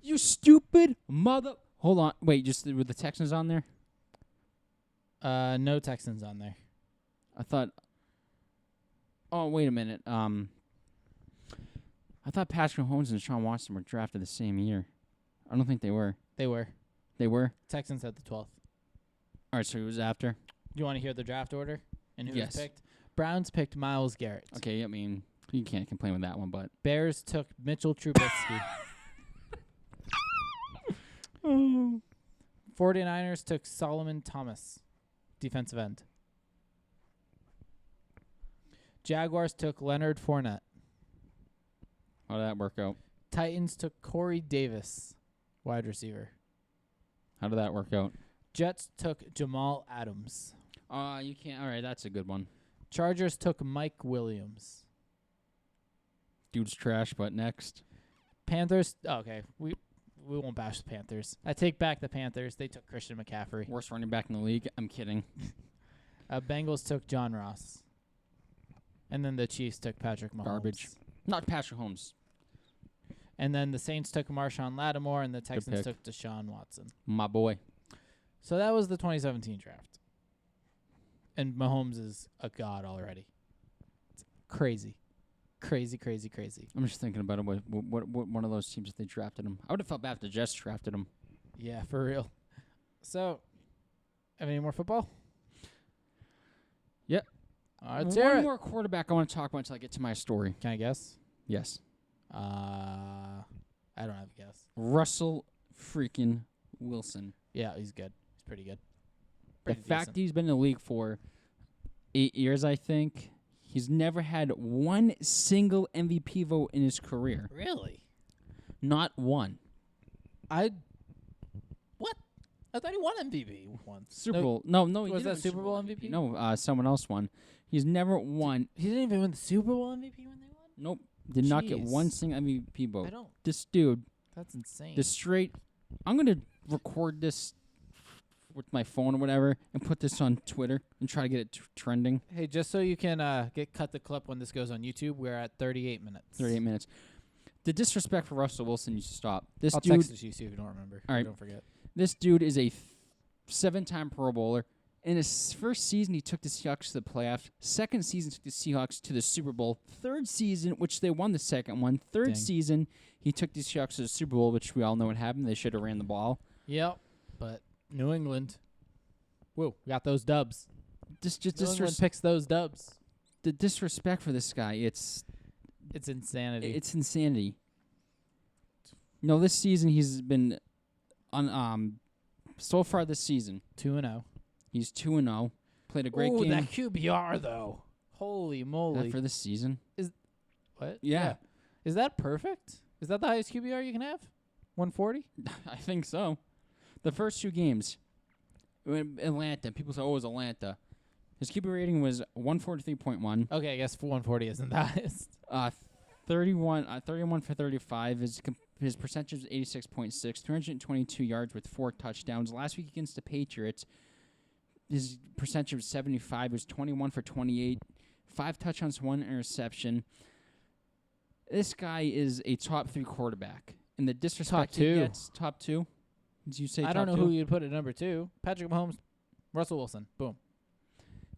You stupid mother. Hold on. Wait, just with the Texans on there?
No Texans on there.
I thought. Oh, wait a minute. I thought Patrick Mahomes and Deshaun Watson were drafted the same year. I don't think they were.
They were.
They were?
Texans had the 12th.
All right, so it was after?
Do you want to hear the draft order and who
Yes.
was picked? Browns picked Myles Garrett.
Okay, I mean, you can't complain with that one, but.
Bears took Mitchell Trubisky. 49ers took Solomon Thomas, defensive end. Jaguars took Leonard Fournette.
How did that work out?
Titans took Corey Davis, wide receiver.
How did that work out?
Jets took Jamal Adams.
You can't. All right, that's a good one.
Chargers took Mike Williams.
Dude's trash, but next.
Panthers. Okay, we won't bash the Panthers. I take back the Panthers. They took Christian McCaffrey.
Worst running back in the league. I'm kidding.
Bengals took John Ross. And then the Chiefs took Patrick Mahomes.
Garbage. Not Patrick Mahomes.
And then the Saints took Marshawn Lattimore, and the Texans
pick.
took Deshaun Watson.
My boy.
So that was the 2017 draft. And Mahomes is a god already. It's crazy. Crazy, crazy, crazy.
I'm just thinking about it. What one of those teams if they drafted him? I would have felt bad if the Jets drafted him.
Yeah, for real. So, have any more football?
Yep.
All right, let's hear
One
it.
more quarterback I want to talk about until I get to my story.
Can I guess?
Yes.
I don't have a guess.
Russell freaking Wilson.
Yeah, he's good. He's pretty good.
The fact he's been in the league for 8 years, I think, he's never had one single MVP vote in his career.
Really?
Not one.
What? I thought he won MVP once.
Super Bowl. No, he
Was
didn't
that
win
Super Bowl MVP?
No, someone else won. He's never won.
He didn't even win the Super Bowl MVP when they won?
Nope. Did not get
Jeez.
one single MVP
I
vote.
don't.
This dude,
That's insane.
I'm going to record this with my phone or whatever and put this on Twitter and try to get it trending.
Hey, just so you can cut the clip when this goes on YouTube, we're at 38 minutes.
38 minutes. The disrespect for Russell Wilson needs to stop. This
I'll
dude,
text it to you so you don't remember.
All right.
Don't forget.
This dude is a 7-time Pro Bowler. In his first season, he took the Seahawks to the playoffs. Second season, took the Seahawks to the Super Bowl. Third season, which they won the second one. Third
Dang.
season, he took the Seahawks to the Super Bowl, which we all know what happened. They should have ran the ball.
Yep. But New England. Woo, got those dubs. New England picks those dubs.
The disrespect for this guy, it's
insanity.
It's insanity. No, this season he's been on so far this season
2-0.
he's 2-0. Played a great game.
That QBR though. Holy moly.
For this season.
What?
Yeah.
Is that perfect? Is that the highest QBR you can have? 140?
I think so. The first 2 games, Atlanta. People say, "Oh, it was Atlanta." His QB rating was 143.1.
Okay, I guess 140 isn't the highest.
31 for 35. His percentage is 86.6, 322 yards with 4 touchdowns. Last week against the Patriots, his percentage was 75. It was 21 for 28, 5 touchdowns, 1 interception. This guy is a top 3 quarterback. And the disrespect he gets, top 2. Did you say
I
top
don't know
2?
who you'd put at number 2. Patrick Mahomes, Russell Wilson. Boom.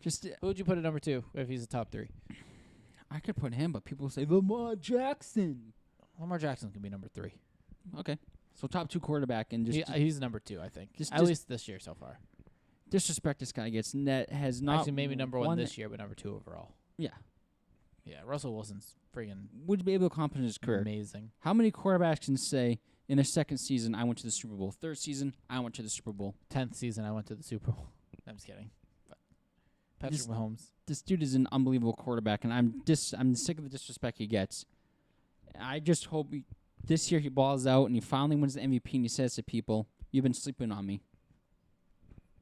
Who would you put at number 2 if he's a top 3?
I could put him, but people say Lamar Jackson.
Lamar Jackson can be number 3.
Okay. So top 2 quarterback and just
He's number 2, I think.
Just-
At least this year so far.
disrespect this guy gets. Net has not
Actually, maybe number 1
won
this year, but number 2 overall.
Yeah.
Yeah, Russell Wilson's friggin'
Would be able to accomplish his career.
amazing.
How many quarterbacks can say in their second season I went to the Super Bowl? Third season I went to the Super Bowl.
10th season, I went to the Super Bowl. I'm just kidding. But Patrick
Just-
Mahomes.
This dude is an unbelievable quarterback, and I'm sick of the disrespect he gets. I just hope this year he balls out and he finally wins the MVP and he says to people, "You've been sleeping on me."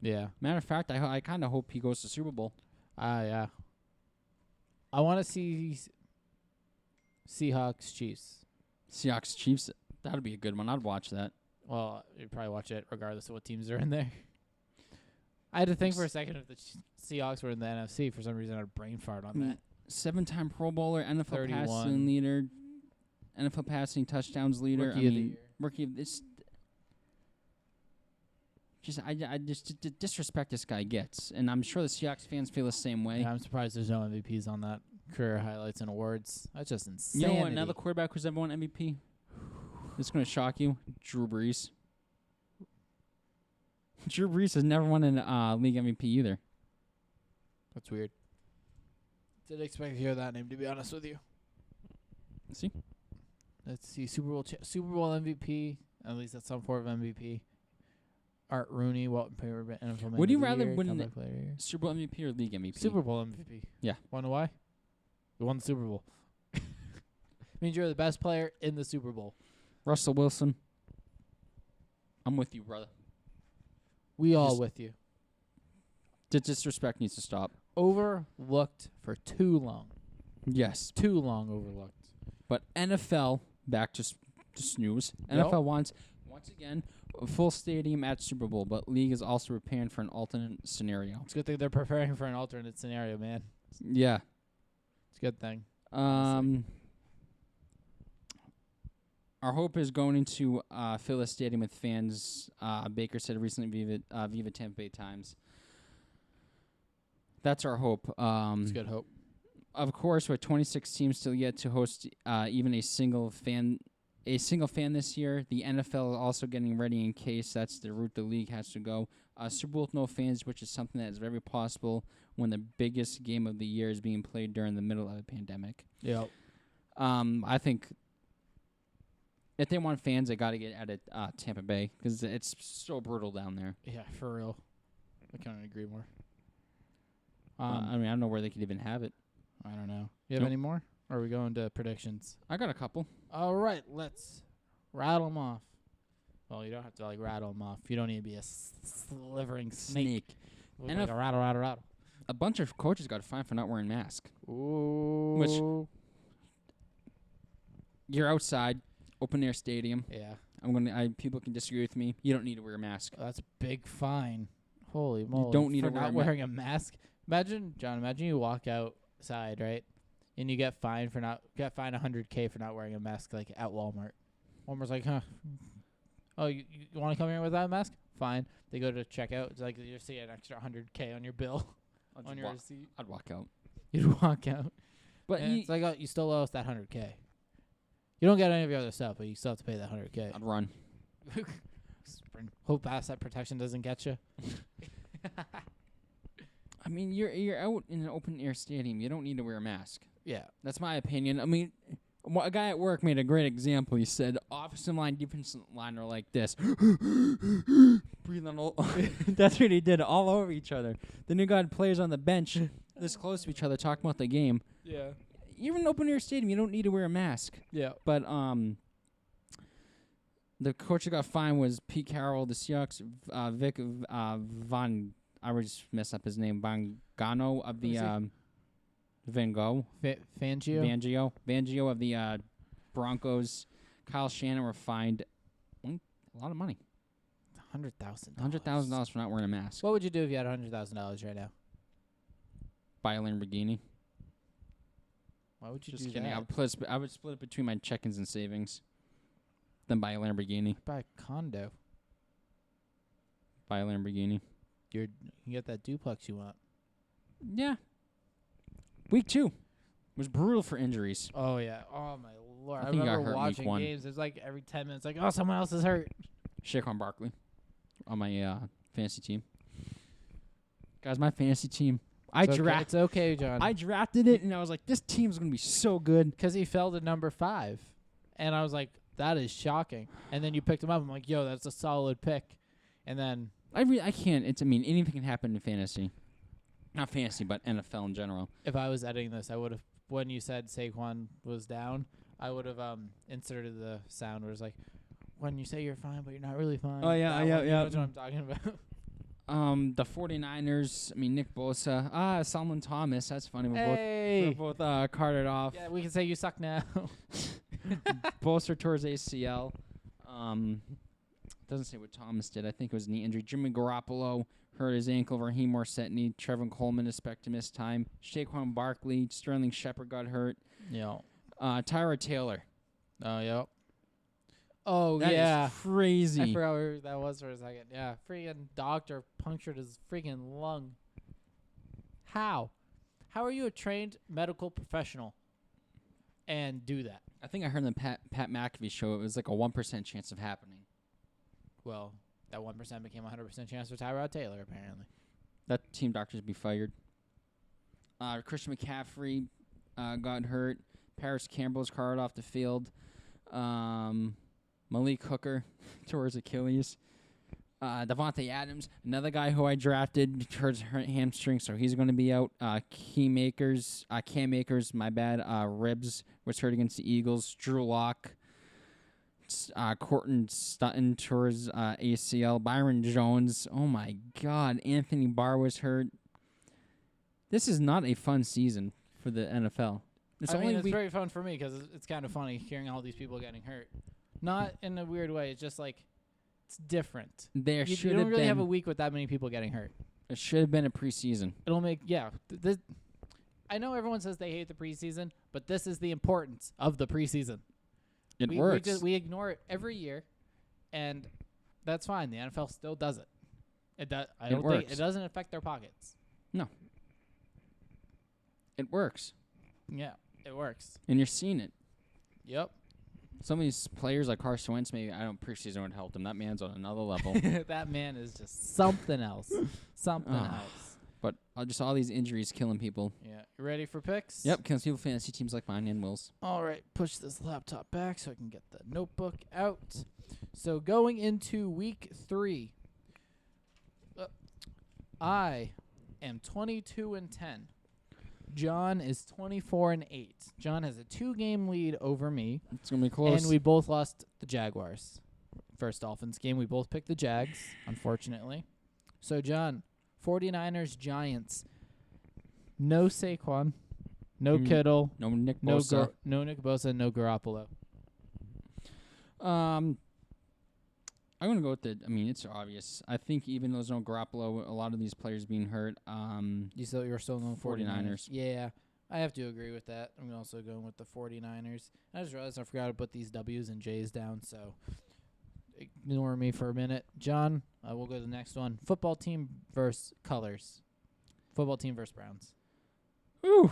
Yeah.
Matter of fact, I kind of hope he goes to Super Bowl.
Yeah. I want to see Seahawks Chiefs.
Seahawks Chiefs, that'd be a good one. I'd watch that.
Well, you'd probably watch it regardless of what teams are in there. I had to think for a second if the Seahawks were in the NFC. For some reason, I had a brain fart on that.
7-time Pro Bowler, NFL
31.
passing leader, NFL passing touchdowns leader.
Rookie of the year.
Rookie of this. I just disrespect this guy gets, and I'm sure the Seahawks fans feel the same way.
Yeah, I'm surprised there's no MVPs on that career highlights and awards. That's just insane.
You know what? Another quarterback who's ever won MVP. This is going to shock you. Drew Brees. Drew Brees has never won an league MVP either.
That's weird. Didn't expect to hear that name, to be honest with you.
See?
Let's see. Super Bowl MVP. At least that's some form of MVP. Art Rooney, Walton Payton, NFL Man
Would you
of the
rather
year,
win
comeback player of the year.
Super Bowl MVP or league MVP?
Super Bowl MVP?
Yeah.
Want to know why? We won the Super Bowl. Means you're the best player in the Super Bowl.
Russell Wilson. I'm with you, brother.
We all with you.
The disrespect needs to stop.
Overlooked for too long.
Yes.
Too long overlooked.
But NFL, back to snooze.
Yep.
NFL wants, once again, a full stadium at Super Bowl, but league is also preparing for an alternate scenario.
It's a good thing they're preparing for an alternate scenario, man.
Yeah.
It's a good thing.
Our hope is going into fill a stadium with fans. Baker said recently, Viva Tampa Bay Times. That's our hope.
It's good hope.
Of course, with 26 teams still yet to host even a single fan this year, the NFL is also getting ready in case that's the route the league has to go. Super Bowl with no fans, which is something that is very possible when the biggest game of the year is being played during the middle of a pandemic.
Yeah.
I think if they want fans, they got to get out of Tampa Bay because it's so brutal down there.
Yeah, for real. I couldn't agree more.
I don't know where they could even have it.
I don't know. You have any more? Or are we going to predictions?
I got a couple.
All right, let's rattle them off. Well, you don't have to rattle them off. You don't need to be a slivering snake. Look like a rattle.
A bunch of coaches got fined for not wearing masks.
Ooh.
Which you're outside, open air stadium.
Yeah.
People can disagree with me. You don't need to wear a mask.
That's a big fine. Holy moly.
You don't need
for
to
not wearing a mask. Imagine you walk outside, right? And you get fined $100K for not wearing a mask, like at Walmart. Walmart's like, huh? Oh, you want to come here without a mask? Fine. They go to checkout. It's like you see an extra $100K on your bill, on your receipt.
I'd walk out.
You'd walk out.
But
it's like, oh, you still owe us that $100K. You don't get any of your other stuff, but you still have to pay that $100K.
I'd run.
Hope asset protection doesn't get you.
I mean, you're out in an open air stadium. You don't need to wear a mask.
Yeah.
That's my opinion. I mean, a guy at work made a great example. He said, offensive line, defensive line are like this. Breathing all that's what he did, all over each other. Then you got players on the bench this close to each other talking about the game.
Yeah.
You're in an open air stadium. You don't need to wear a mask.
Yeah.
But the coach that got fined was Pete Carroll, the Seahawks, Vic Von. I always mess up his name. Vangano of the Van Gogh.
Fangio.
Fangio of the Broncos. Kyle Shanahan were fined a lot of money.
$100,000.
$100,000 for not wearing a mask.
What would you do if you had $100,000 right now?
Buy a Lamborghini.
Why would you
Just
do
kidding.
that?
I would split it between my check-ins and savings. Then buy a Lamborghini.
Buy a condo.
Buy a Lamborghini.
You get that duplex you want.
Yeah. Week 2 was brutal for injuries.
Oh, yeah. Oh, my Lord. I
think he got
remember
hurt week
watching
1.
games. There's like every 10 minutes, like, oh, someone else is hurt.
Saquon Barkley on my fantasy team. Guys, my fantasy team.
It's okay, John.
I drafted it, and I was like, this team's going to be so good.
Because he fell to number 5. And I was like, that is shocking. And then you picked him up. I'm like, yo, that's a solid pick. And then
I can't. Anything can happen in fantasy. Not fantasy, but NFL in general.
if I was editing this, I would have, when you said Saquon was down, I would have inserted the sound where it's like, when you say you're fine, but you're not really fine.
Oh, yeah,
That
yeah,
one, you
yeah.
know what I'm talking about.
The 49ers, Nick Bosa. Solomon Thomas. That's funny.
Hey.
We're both carted off.
Yeah, we can say you suck now.
Bosa tore his ACL. Doesn't say what Thomas did. I think it was knee injury. Jimmy Garoppolo hurt his ankle. Raheem Morset knee. Trevor Coleman expect to miss time. Saquon Barkley. Sterling Shepard got hurt.
Yeah.
Tyra Taylor.
Oh, yep. Oh,
That
yeah.
is crazy.
I forgot where that was for a second. Yeah, freaking doctor punctured his freaking lung. How? How are you a trained medical professional and do that?
I think I heard on the Pat McAfee show it was like a 1% chance of happening.
Well, that 1% became a 100% chance for Tyrod Taylor, apparently.
That team doctors be fired. Christian McCaffrey got hurt. Paris Campbell's carted off the field. Malik Hooker tore his Achilles. Devontae Adams, another guy who I drafted, hurt his hamstring, so he's going to be out. Cam Akers, ribs was hurt against the Eagles. Drew Lock, Courtland Sutton tore his ACL. Byron Jones, oh my God, Anthony Barr was hurt. This is not a fun season for the NFL.
It's very fun for me because it's kind of funny hearing all these people getting hurt. Not in a weird way. It's just like it's different. You don't really have a week with that many people getting hurt.
It should have been a preseason.
It'll make I know everyone says they hate the preseason, but this is the importance of the preseason.
It works.
We ignore it every year, and that's fine. The NFL still does it. It doesn't affect their pockets.
No. It works.
Yeah, it works.
And you're seeing it.
Yep.
Some of these players like Carson Wentz, maybe preseason would help him. That man's on another level.
That man is just something else. Something else.
But just all these injuries killing people.
Yeah. You ready for picks?
Yep, killing people fantasy teams like mine and Will's.
All right. Push this laptop back so I can get the notebook out. So going into week 3, I am 22-10. John is 24-8. John has a 2-game lead over me.
It's gonna be close.
And we both lost the Jaguars. First Dolphins game, we both picked the Jags, unfortunately. So, John, 49ers, Giants. No Saquon. No Kittle.
No Nick Bosa.
No Nick Bosa. No Garoppolo.
I'm going to go with it's obvious. I think even though there's no Garoppolo, a lot of these players being hurt.
You're still going
49ers.
Yeah, I have to agree with that. I'm also going with the 49ers. I just realized I forgot to put these W's and J's down, so ignore me for a minute. John, we'll go to the next one. Football team versus colors. Football team versus Browns.
Ooh.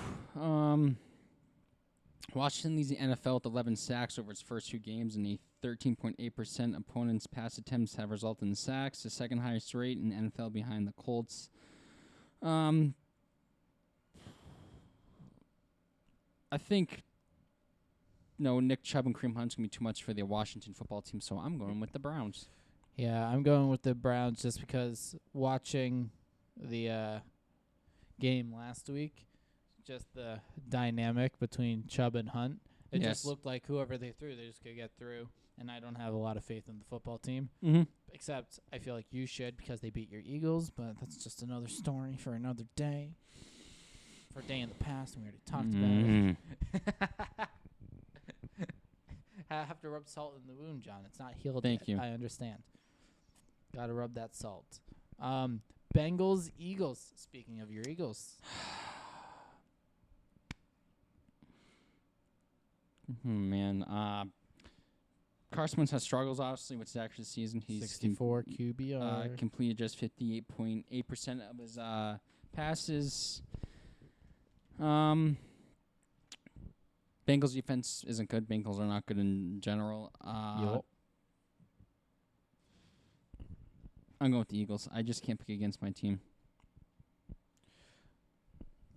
Washington leads the NFL with 11 sacks over its first 2 games, and the 13.8% opponents' pass attempts have resulted in sacks, the second highest rate in the NFL behind the Colts. I think Nick Chubb and Kareem Hunt's going to be too much for the Washington football team, so I'm going with the Browns.
Yeah, I'm going with the Browns just because watching the game last week, just the dynamic between Chubb and Hunt, it just looked like whoever they threw, they just could get through. And I don't have a lot of faith in the football team.
Mm-hmm.
Except I feel like you should because they beat your Eagles, but that's just another story for another day. for Day in the Past, and we already talked about it. I have to rub salt in the wound, John. It's not healed
Thank
yet.
you.
I understand. Got to rub that salt. Bengals, Eagles. Speaking of your Eagles.
Man. Carson Wentz has struggles, obviously, with Zach this season. He's
64 QBR.
completed just 58.8% of his passes. Bengals defense isn't good. Bengals are not good in general.
Yup.
I'm going with the Eagles. I just can't pick against my team.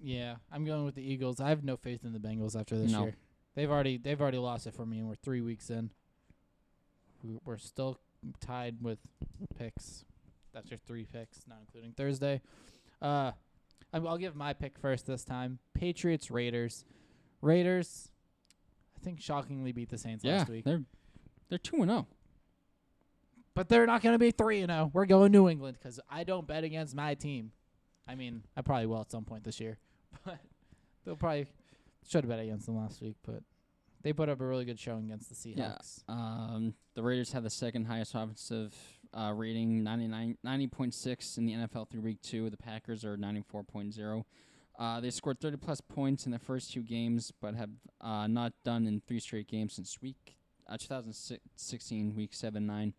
Yeah, I'm going with the Eagles. I have no faith in the Bengals after this
No.
year. They've already lost it for me, and we're 3 weeks in. We're still tied with picks. That's your 3 picks, not including Thursday. I'll give my pick first this time. Patriots, Raiders. Raiders, I think, shockingly beat the Saints last week.
they're 2-0.
But they're not going to be 3-0. We're going New England because I don't bet against my team. I mean, I probably will at some point this year. But they'll probably should have bet against them last week. But they put up a really good showing against the Seahawks.
Yeah. The Raiders have the second highest offensive rating, 90.6 in the NFL through week 2. The Packers are 94.0. They scored 30-plus points in the first 2 games, but have not done in 3 straight games since 2016, week 7-9.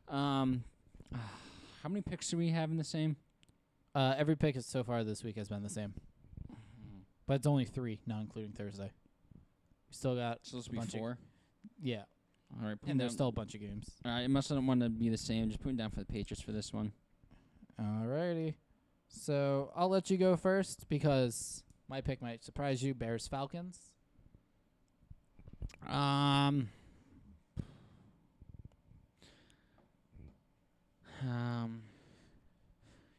How many picks do we have in the same?
Every pick so far this week has been the same. But it's only 3, not including Thursday. We still got
It's supposed to be
bunch of-
4.
yeah,
All right,
and there's still a bunch of games.
All right, it must not want to be the same. Just put it down for the Patriots for this one.
Alrighty. So I'll let you go first because my pick might surprise you. Bears, Falcons. Do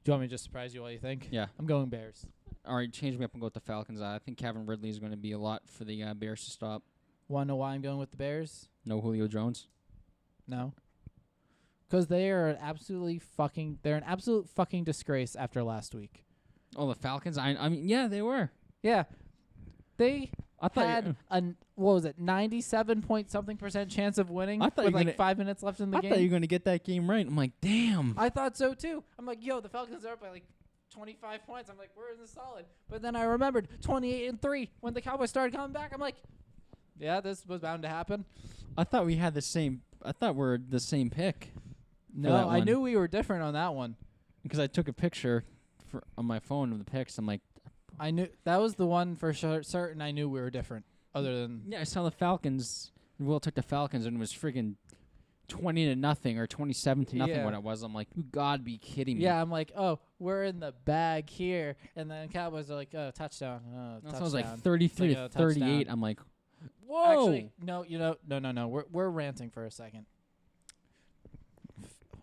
you want me to just surprise you while you think?
Yeah.
I'm going Bears.
All right, change me up and go with the Falcons. I think Calvin Ridley is going to be a lot for the Bears to stop.
Want to know why I'm going with the Bears?
No Julio Jones.
No. Because they're an absolute fucking disgrace after last week.
Oh, the Falcons? I mean, yeah, they were.
Yeah. They
I thought
had what was it, 97-point-something% chance of winning
I thought
with
you were
like 5 minutes left in the
I
game.
thought you were going to get that game right. I'm like, damn.
I thought so too. I'm like, yo, the Falcons are up by like 25 points. I'm like, we're in the solid. But then I remembered 28-3 when the Cowboys started coming back. I'm like, yeah, this was bound to happen.
I thought we had the same. I thought we're the same pick.
No,
that
I
one.
knew we were different on that one.
Because I took a picture on my phone of the picks. I'm like,
I knew that was the one for certain. I knew we were different. Other than
yeah, I saw the Falcons. Will took the Falcons and it was freaking 20-0 or 27-0.
Yeah.
What it was. I'm like, you gotta be kidding me.
yeah, I'm like, oh, we're in the bag here, and then Cowboys are like, oh, touchdown.
That
Touchdown.
sounds like 33
It's
to
like a
38.
touchdown.
I'm like, whoa.
Actually, no, no. We're ranting for a second.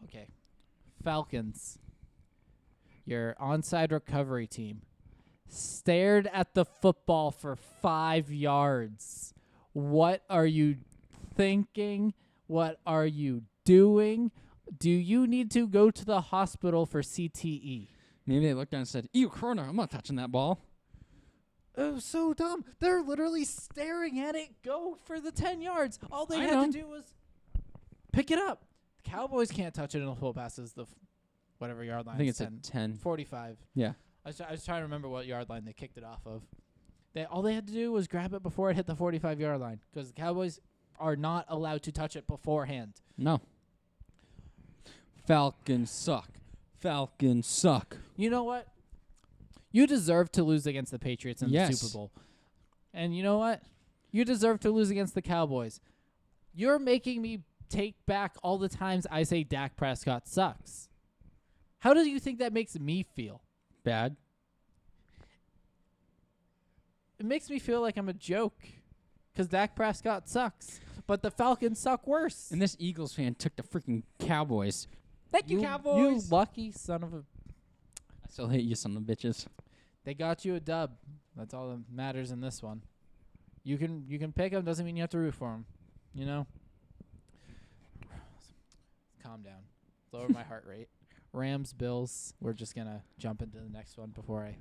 Okay, Falcons, your onside recovery team, stared at the football for 5 yards. What are you thinking? What are you doing? Do you need to go to the hospital for CTE?
Maybe they looked down and said, ew, Corona, I'm not touching that ball.
It was so dumb. They're literally staring at it go for the 10 yards. All they
I
had
know.
to do was pick it up. The Cowboys can't touch it until it passes the whatever yard line.
I think it's
10,
a 10.
45.
Yeah.
I was trying to remember what yard line they kicked it off of. All they had to do was grab it before it hit the 45-yard line because the Cowboys are not allowed to touch it beforehand.
No. Falcons suck. Falcons suck.
You know what? You deserve to lose against the Patriots in the
Yes.
Super Bowl. And you know what? You deserve to lose against the Cowboys. You're making me take back all the times I say Dak Prescott sucks. How do you think that makes me feel?
Bad.
It makes me feel like I'm a joke because Dak Prescott sucks. But the Falcons suck worse.
And this Eagles fan took the freaking Cowboys. Thank you,
You
Cowboys.
lucky son of a...
I still hate you, son of bitches.
They got you a dub. That's all that matters in this one. You can pick them. Doesn't mean you have to root for them. You know? Calm down. Lower my heart rate. Rams, Bills. We're just going to jump into the next one before I...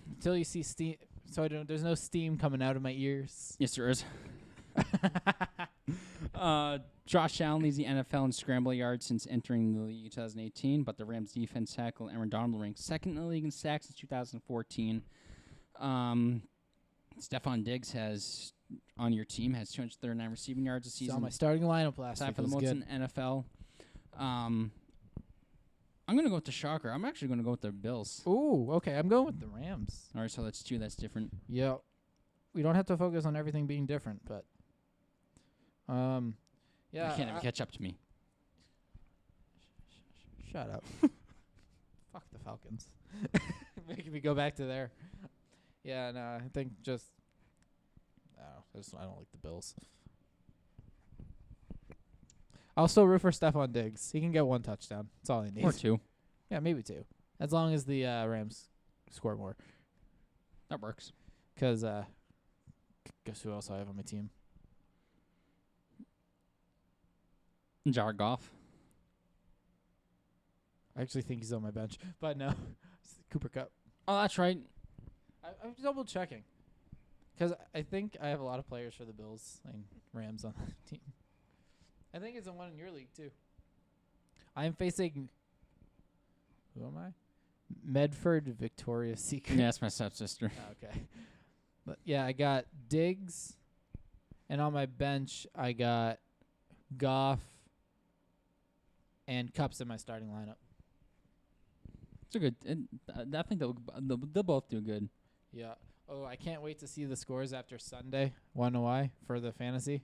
until you see steam. So there's no steam coming out of my ears.
Yes, there is. Josh Allen leads the NFL in scramble yards since entering the league in 2018, but the Rams defense tackle Aaron Donald ranked second in the league in sacks since 2014. Stephon Diggs on your team has 239 receiving yards a season.
Saw my starting lineup last week.
For the most in NFL. I'm going to go with the shocker. I'm actually going to go with the Bills.
Ooh, okay. I'm going with the Rams.
All right, so that's 2. That's different.
Yeah. We don't have to focus on everything being different, but yeah.
You can't ever catch up to me.
Shut up. Fuck the Falcons. Making me go back to there. Yeah, no, I think I don't like the Bills. I'll still root for Stephon Diggs. He can get 1 touchdown. That's all he needs.
Or 2.
Yeah, maybe 2. As long as the Rams score more.
That works.
Because guess who else I have on my team?
Jared Goff.
I actually think he's on my bench. But no. Cooper Kupp.
Oh, that's right.
I'm double checking. Because I think I have a lot of players for the Bills and Rams on the team. I think it's the one in your league, too. I'm facing... Who am I? Medford Victoria's Secret.
Yeah, that's my stepsister.
Okay. But yeah, I got Diggs. And on my bench, I got Goff and Kupp's in my starting lineup.
It's a good... I think they'll both do good.
Yeah. Oh, I can't wait to see the scores after Sunday. Wanna know why? For the fantasy.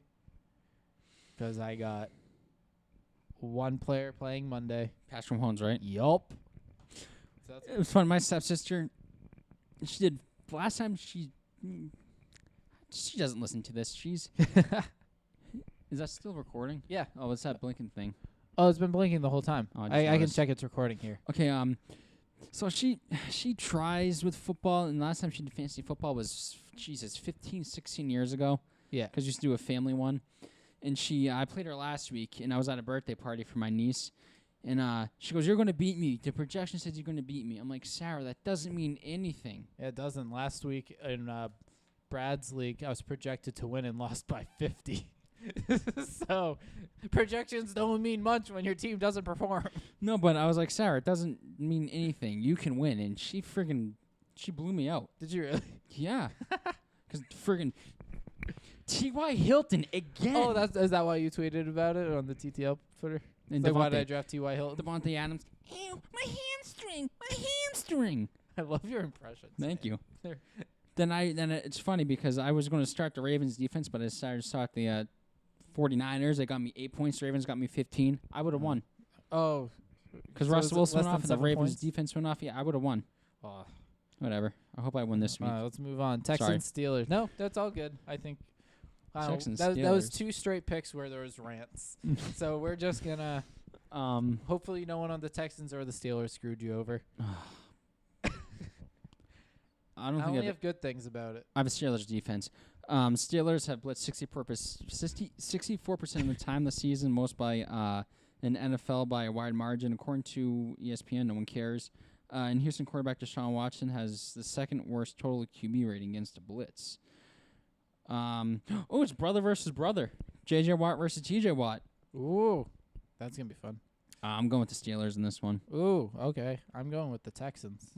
Because I got 1 player playing Monday.
Patrick Mahomes, right?
Yup. So
It was fun. My stepsister, she did... Last time she doesn't listen to this. She's... Is that still recording?
Yeah.
Oh, what's that blinking thing?
Oh, it's been blinking the whole time.
Oh,
I can check it's recording here.
Okay, so she tries with football, and last time she did fantasy football was, 15, 16 years ago.
Yeah.
Because she used to do a family one. And I played her last week, and I was at a birthday party for my niece. And she goes, "You're going to beat me. The projection says you're going to beat me." I'm like, "Sarah, that doesn't mean anything."
Yeah, it doesn't. Last week in Brad's league, I was projected to win and lost by 50. So projections don't mean much when your team doesn't perform.
No, but I was like, "Sarah, it doesn't mean anything. You can win." And she blew me out.
Did you really?
Yeah. Because friggin' T.Y. Hilton again.
Oh, is that why you tweeted about it on the TTL Twitter?
And
like, why did I draft T.Y. Hilton?
Devontae Adams. Ew, my hamstring.
I love your impressions.
Thank
man.
you. Then it's funny because I was going to start the Ravens defense, but I decided to start the 49ers. They got me 8 points. The Ravens got me 15. I would have won.
Oh.
Because
So
Russell Wilson went
less
off
than
and the
7
Ravens
points?
defense went off. Yeah, I would have won.
Oh.
Whatever. I hope I win this week.
Let's move on. Texans, Steelers. No, that's all good. I think
Texans,
that was
Steelers.
2 straight picks where there was rants. So we're just going to... hopefully no one on the Texans or the Steelers screwed you over.
I don't
I
think
only have good things about it.
I have a Steelers defense. Steelers have blitzed 64% of the time this season, most by an NFL by a wide margin. According to ESPN, no one cares. And Houston quarterback Deshaun Watson has the 2nd worst total QB rating against a blitz. It's brother versus brother. J.J. Watt versus T.J. Watt.
Ooh, that's going to be fun.
I'm going with the Steelers in this one.
Ooh, okay. I'm going with the Texans.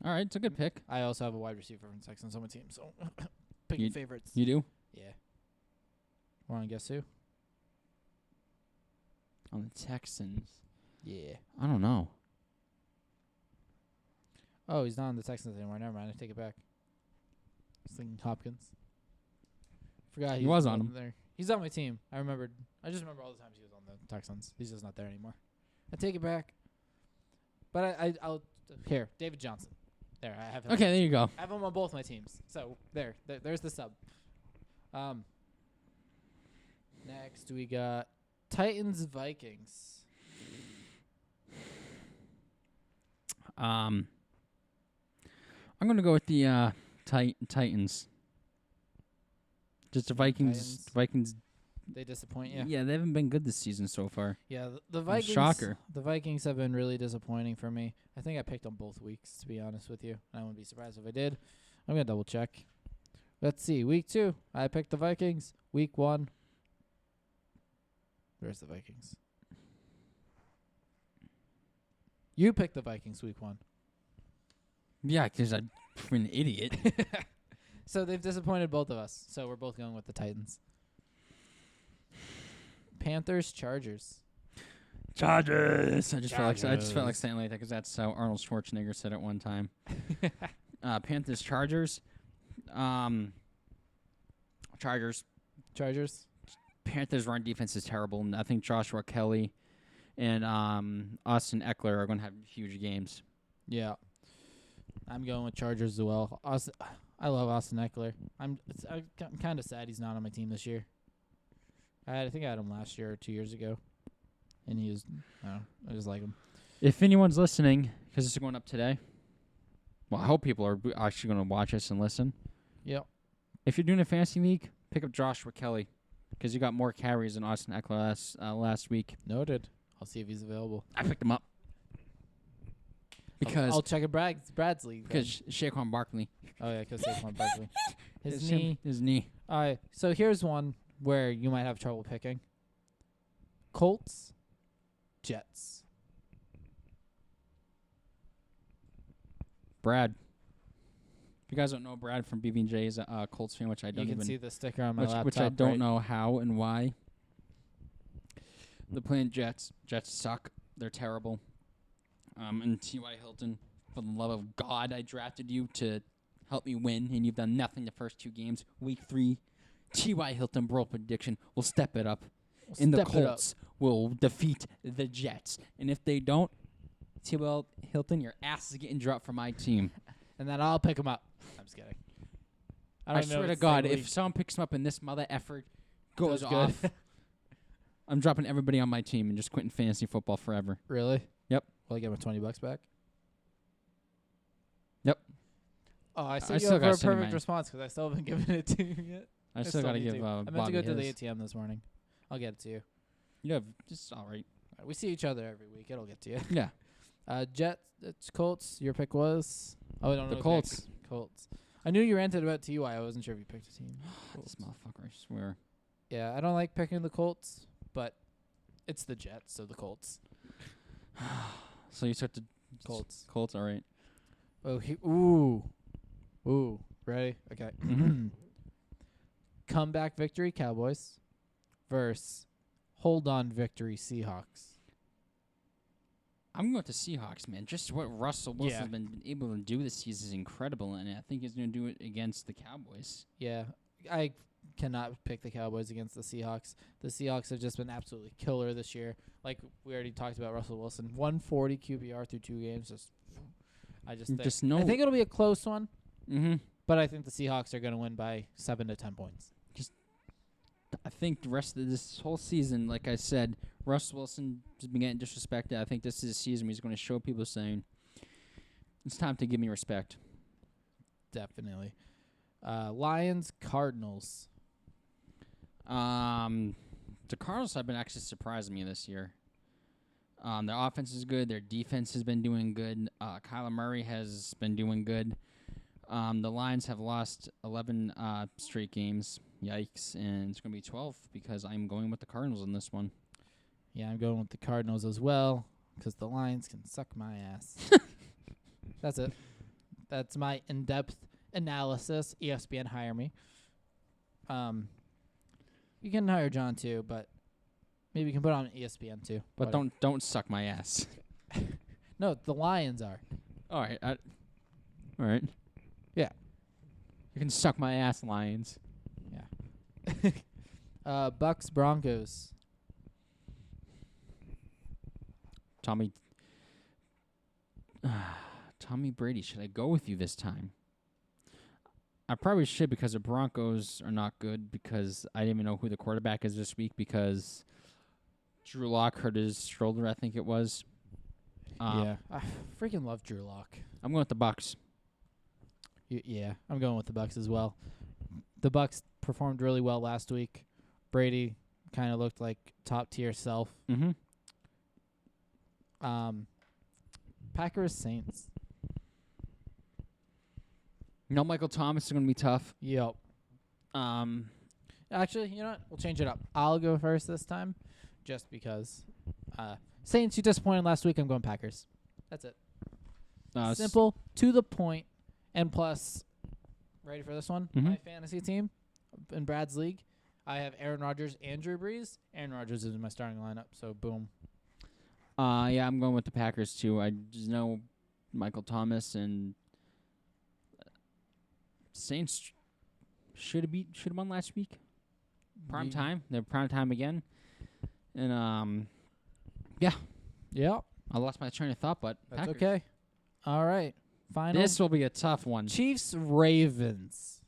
All right, it's a good pick.
I also have a wide receiver from Texans on my team, so picking favorites.
You do?
Yeah. Want to guess who?
On the Texans.
Yeah.
I don't know.
Oh, he's not on the Texans anymore. Never mind. I take it back. I was thinking Hopkins. Forgot
He was on him.
there. He's on my team. I just remember all the times he was on the Texans. He's just not there anymore. I take it back. But I'll here, David Johnson. There, I have him.
Okay, there you go.
I have him on both my teams. So there's the sub. Next we got Titans Vikings.
I'm gonna go with the Titans. Just the Vikings.
Titans.
Vikings
They disappoint you.
Yeah, they haven't been good this season so far.
Yeah, the Vikings.
Shocker.
The Vikings have been really disappointing for me. I think I picked them both weeks, to be honest with you. I wouldn't be surprised if I did. I'm gonna double check. Let's see. Week 2, I picked the Vikings. Week 1. Where's the Vikings? You picked the Vikings week 1.
Yeah, because I'm an idiot.
So they've disappointed both of us. So we're both going with the Titans. Panthers, Chargers.
Chargers. I just felt like saying like that because that's how Arnold Schwarzenegger said it one time. Panthers, Chargers. Chargers. Panthers' run defense is terrible, and I think Joshua Kelly and Austin Eckler are going to have huge games.
Yeah. I'm going with Chargers as well. I love Austin Eckler. I'm kind of sad he's not on my team this year. I think I had him last year or 2 years ago, and he was. I just like him.
If anyone's listening, because this is going up today, well, I hope people are actually going to watch us and listen.
Yep.
If you're doing a fantasy league, pick up Joshua Kelly because you got more carries than Austin Eckler last week.
Noted. I'll see if he's available.
I picked him up because
I'll check Brad's league.
Because Saquon Barkley.
Oh yeah, because Saquon Barkley. His knee. All right. So here's one where you might have trouble picking. Colts, Jets.
Brad. If you guys don't know, Brad from BB&J is a Colts fan, which I don't
You can
even
see the sticker on my laptop.
Which I don't know how and why. They're playing Jets. Jets suck. They're terrible. And T.Y. Hilton, for the love of God, I drafted you to help me win, and you've done nothing the first 2 games. Week 3, T.Y. Hilton, bro prediction, will step it up. And the Colts will defeat the Jets. And if they don't, T.Y. Hilton, your ass is getting dropped from my team.
And then I'll pick him up. I'm just kidding.
I swear to God, if someone picks him up and this mother effort goes off, I'm dropping everybody on my team and just quitting fantasy football forever.
Really?
Yep.
Will I get my $20 back?
Yep.
Oh, I still got a perfect response because I still haven't given it to you yet.
I still got to give
I meant to go to the ATM this morning. I'll get it to you.
You have just all right.
We see each other every week. It'll get to you.
Yeah.
Jets, Colts. Your pick was? Oh, I don't know.
The Colts.
Colts. I knew you ranted about TY. I wasn't sure if you picked a team.
This motherfucker, I swear.
Yeah, I don't like picking the Colts, but it's the Jets, so the Colts.
So you took the
Colts.
Colts, all right.
Oh, Ooh. Ready? Okay. Comeback victory, Cowboys, versus hold on victory, Seahawks.
I'm going with the Seahawks, man. Just what Russell Wilson's been able to do this season is incredible, and I think he's going to do it against the Cowboys.
Yeah, I cannot pick the Cowboys against the Seahawks. The Seahawks have just been absolutely killer this year. Like we already talked about Russell Wilson, 140 QBR through 2 games. I think it'll be a close one.
Mm-hmm.
But I think the Seahawks are going to win by 7 to 10 points.
I think the rest of this whole season, like I said, Russell Wilson has been getting disrespected. I think this is a season where he's going to show people saying, it's time to give me respect.
Definitely. Lions, Cardinals.
The Cardinals have been actually surprising me this year. Their offense is good. Their defense has been doing good. Kyler Murray has been doing good. The Lions have lost 11 straight games. Yikes. And it's going to be 12 because I'm going with the Cardinals in this one.
Yeah, I'm going with the Cardinals as well because the Lions can suck my ass. That's it. That's my in-depth analysis. ESPN, hire me. You can hire John too, but maybe you can put on ESPN too.
But don't suck my ass.
No, the Lions are.
All right. All right.
Yeah.
You can suck my ass, Lions.
Yeah. Bucks, Broncos.
Tommy Brady, should I go with you this time? I probably should because the Broncos are not good because I didn't even know who the quarterback is this week because Drew Lock hurt his shoulder, I think it was.
Yeah. I freaking love Drew Lock.
I'm going with the Bucks.
Yeah, I'm going with the Bucks as well. The Bucks performed really well last week. Brady kind of looked like top tier self.
Mm-hmm.
Packers Saints.
No, Michael Thomas is going to be tough.
Yep. Actually, you know what? We'll change it up. I'll go first this time, just because. Saints, you disappointed last week. I'm going Packers. That's it. Simple, to the point, and plus, ready for this one?
Mhm.
My fantasy team in Brad's league, I have Aaron Rodgers and Drew Brees. Aaron Rodgers is in my starting lineup, so boom.
Yeah, I'm going with the Packers too. I just know Michael Thomas and Saints should have won last week. Prime time. They're prime time again. And
Yep.
I lost my train of thought, but
That's
Packers.
okay. All right. Final.
This will be a tough one.
Chiefs Ravens.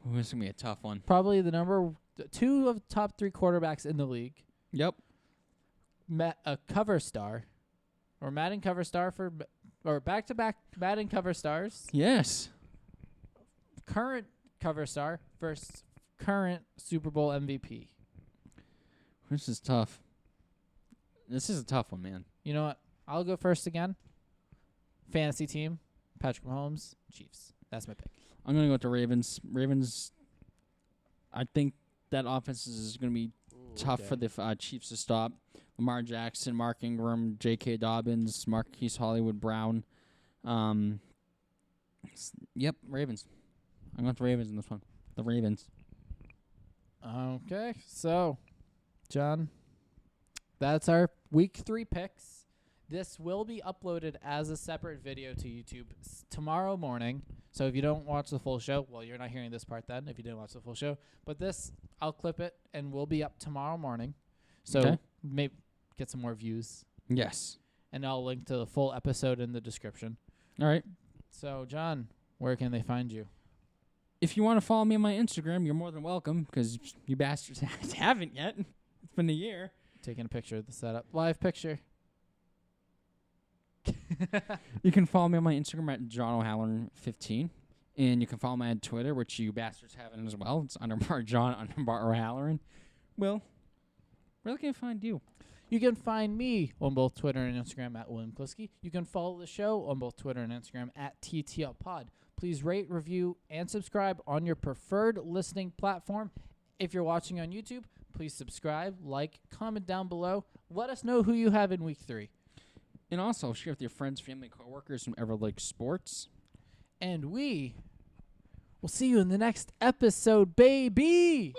Ooh, this is gonna be a tough one.
Probably the number 2 of the top 3 quarterbacks in the league.
Yep.
A cover star, or Madden cover star or back-to-back Madden cover stars.
Yes.
Current cover star versus current Super Bowl MVP.
This is tough. This is a tough one, man.
You know what? I'll go first again. Fantasy team, Patrick Mahomes, Chiefs. That's my pick.
I'm gonna go with the Ravens. Ravens. I think that offense is gonna be tough for the Chiefs to stop. Lamar Jackson, Mark Ingram, J.K. Dobbins, Marquise Hollywood Brown. Yep, Ravens. I'm going with the Ravens in this one. The Ravens.
Okay, so, John, that's our week 3 picks. This will be uploaded as a separate video to YouTube tomorrow morning. So if you don't watch the full show, well, you're not hearing this part then if you didn't watch the full show. But this, I'll clip it and will be up tomorrow morning. So maybe get some more views.
Yes.
And I'll link to the full episode in the description.
All right.
So, John, where can they find you?
If you want to follow me on my Instagram, you're more than welcome because you bastards haven't yet. It's been a year.
Taking a picture of the setup. Live picture.
You can follow me on my Instagram at John O'Halloran15. And you can follow me on Twitter, which you bastards haven't as well. It's _John_O'Halloran. Well, where can I find you?
You can find me on both Twitter and Instagram at William Kliski. You can follow the show on both Twitter and Instagram at TTLPod. Please rate, review, and subscribe on your preferred listening platform. If you're watching on YouTube, please subscribe, like, comment down below. Let us know who you have in week 3.
And also share with your friends, family, coworkers, who ever like sports.
And we will see you in the next episode, baby!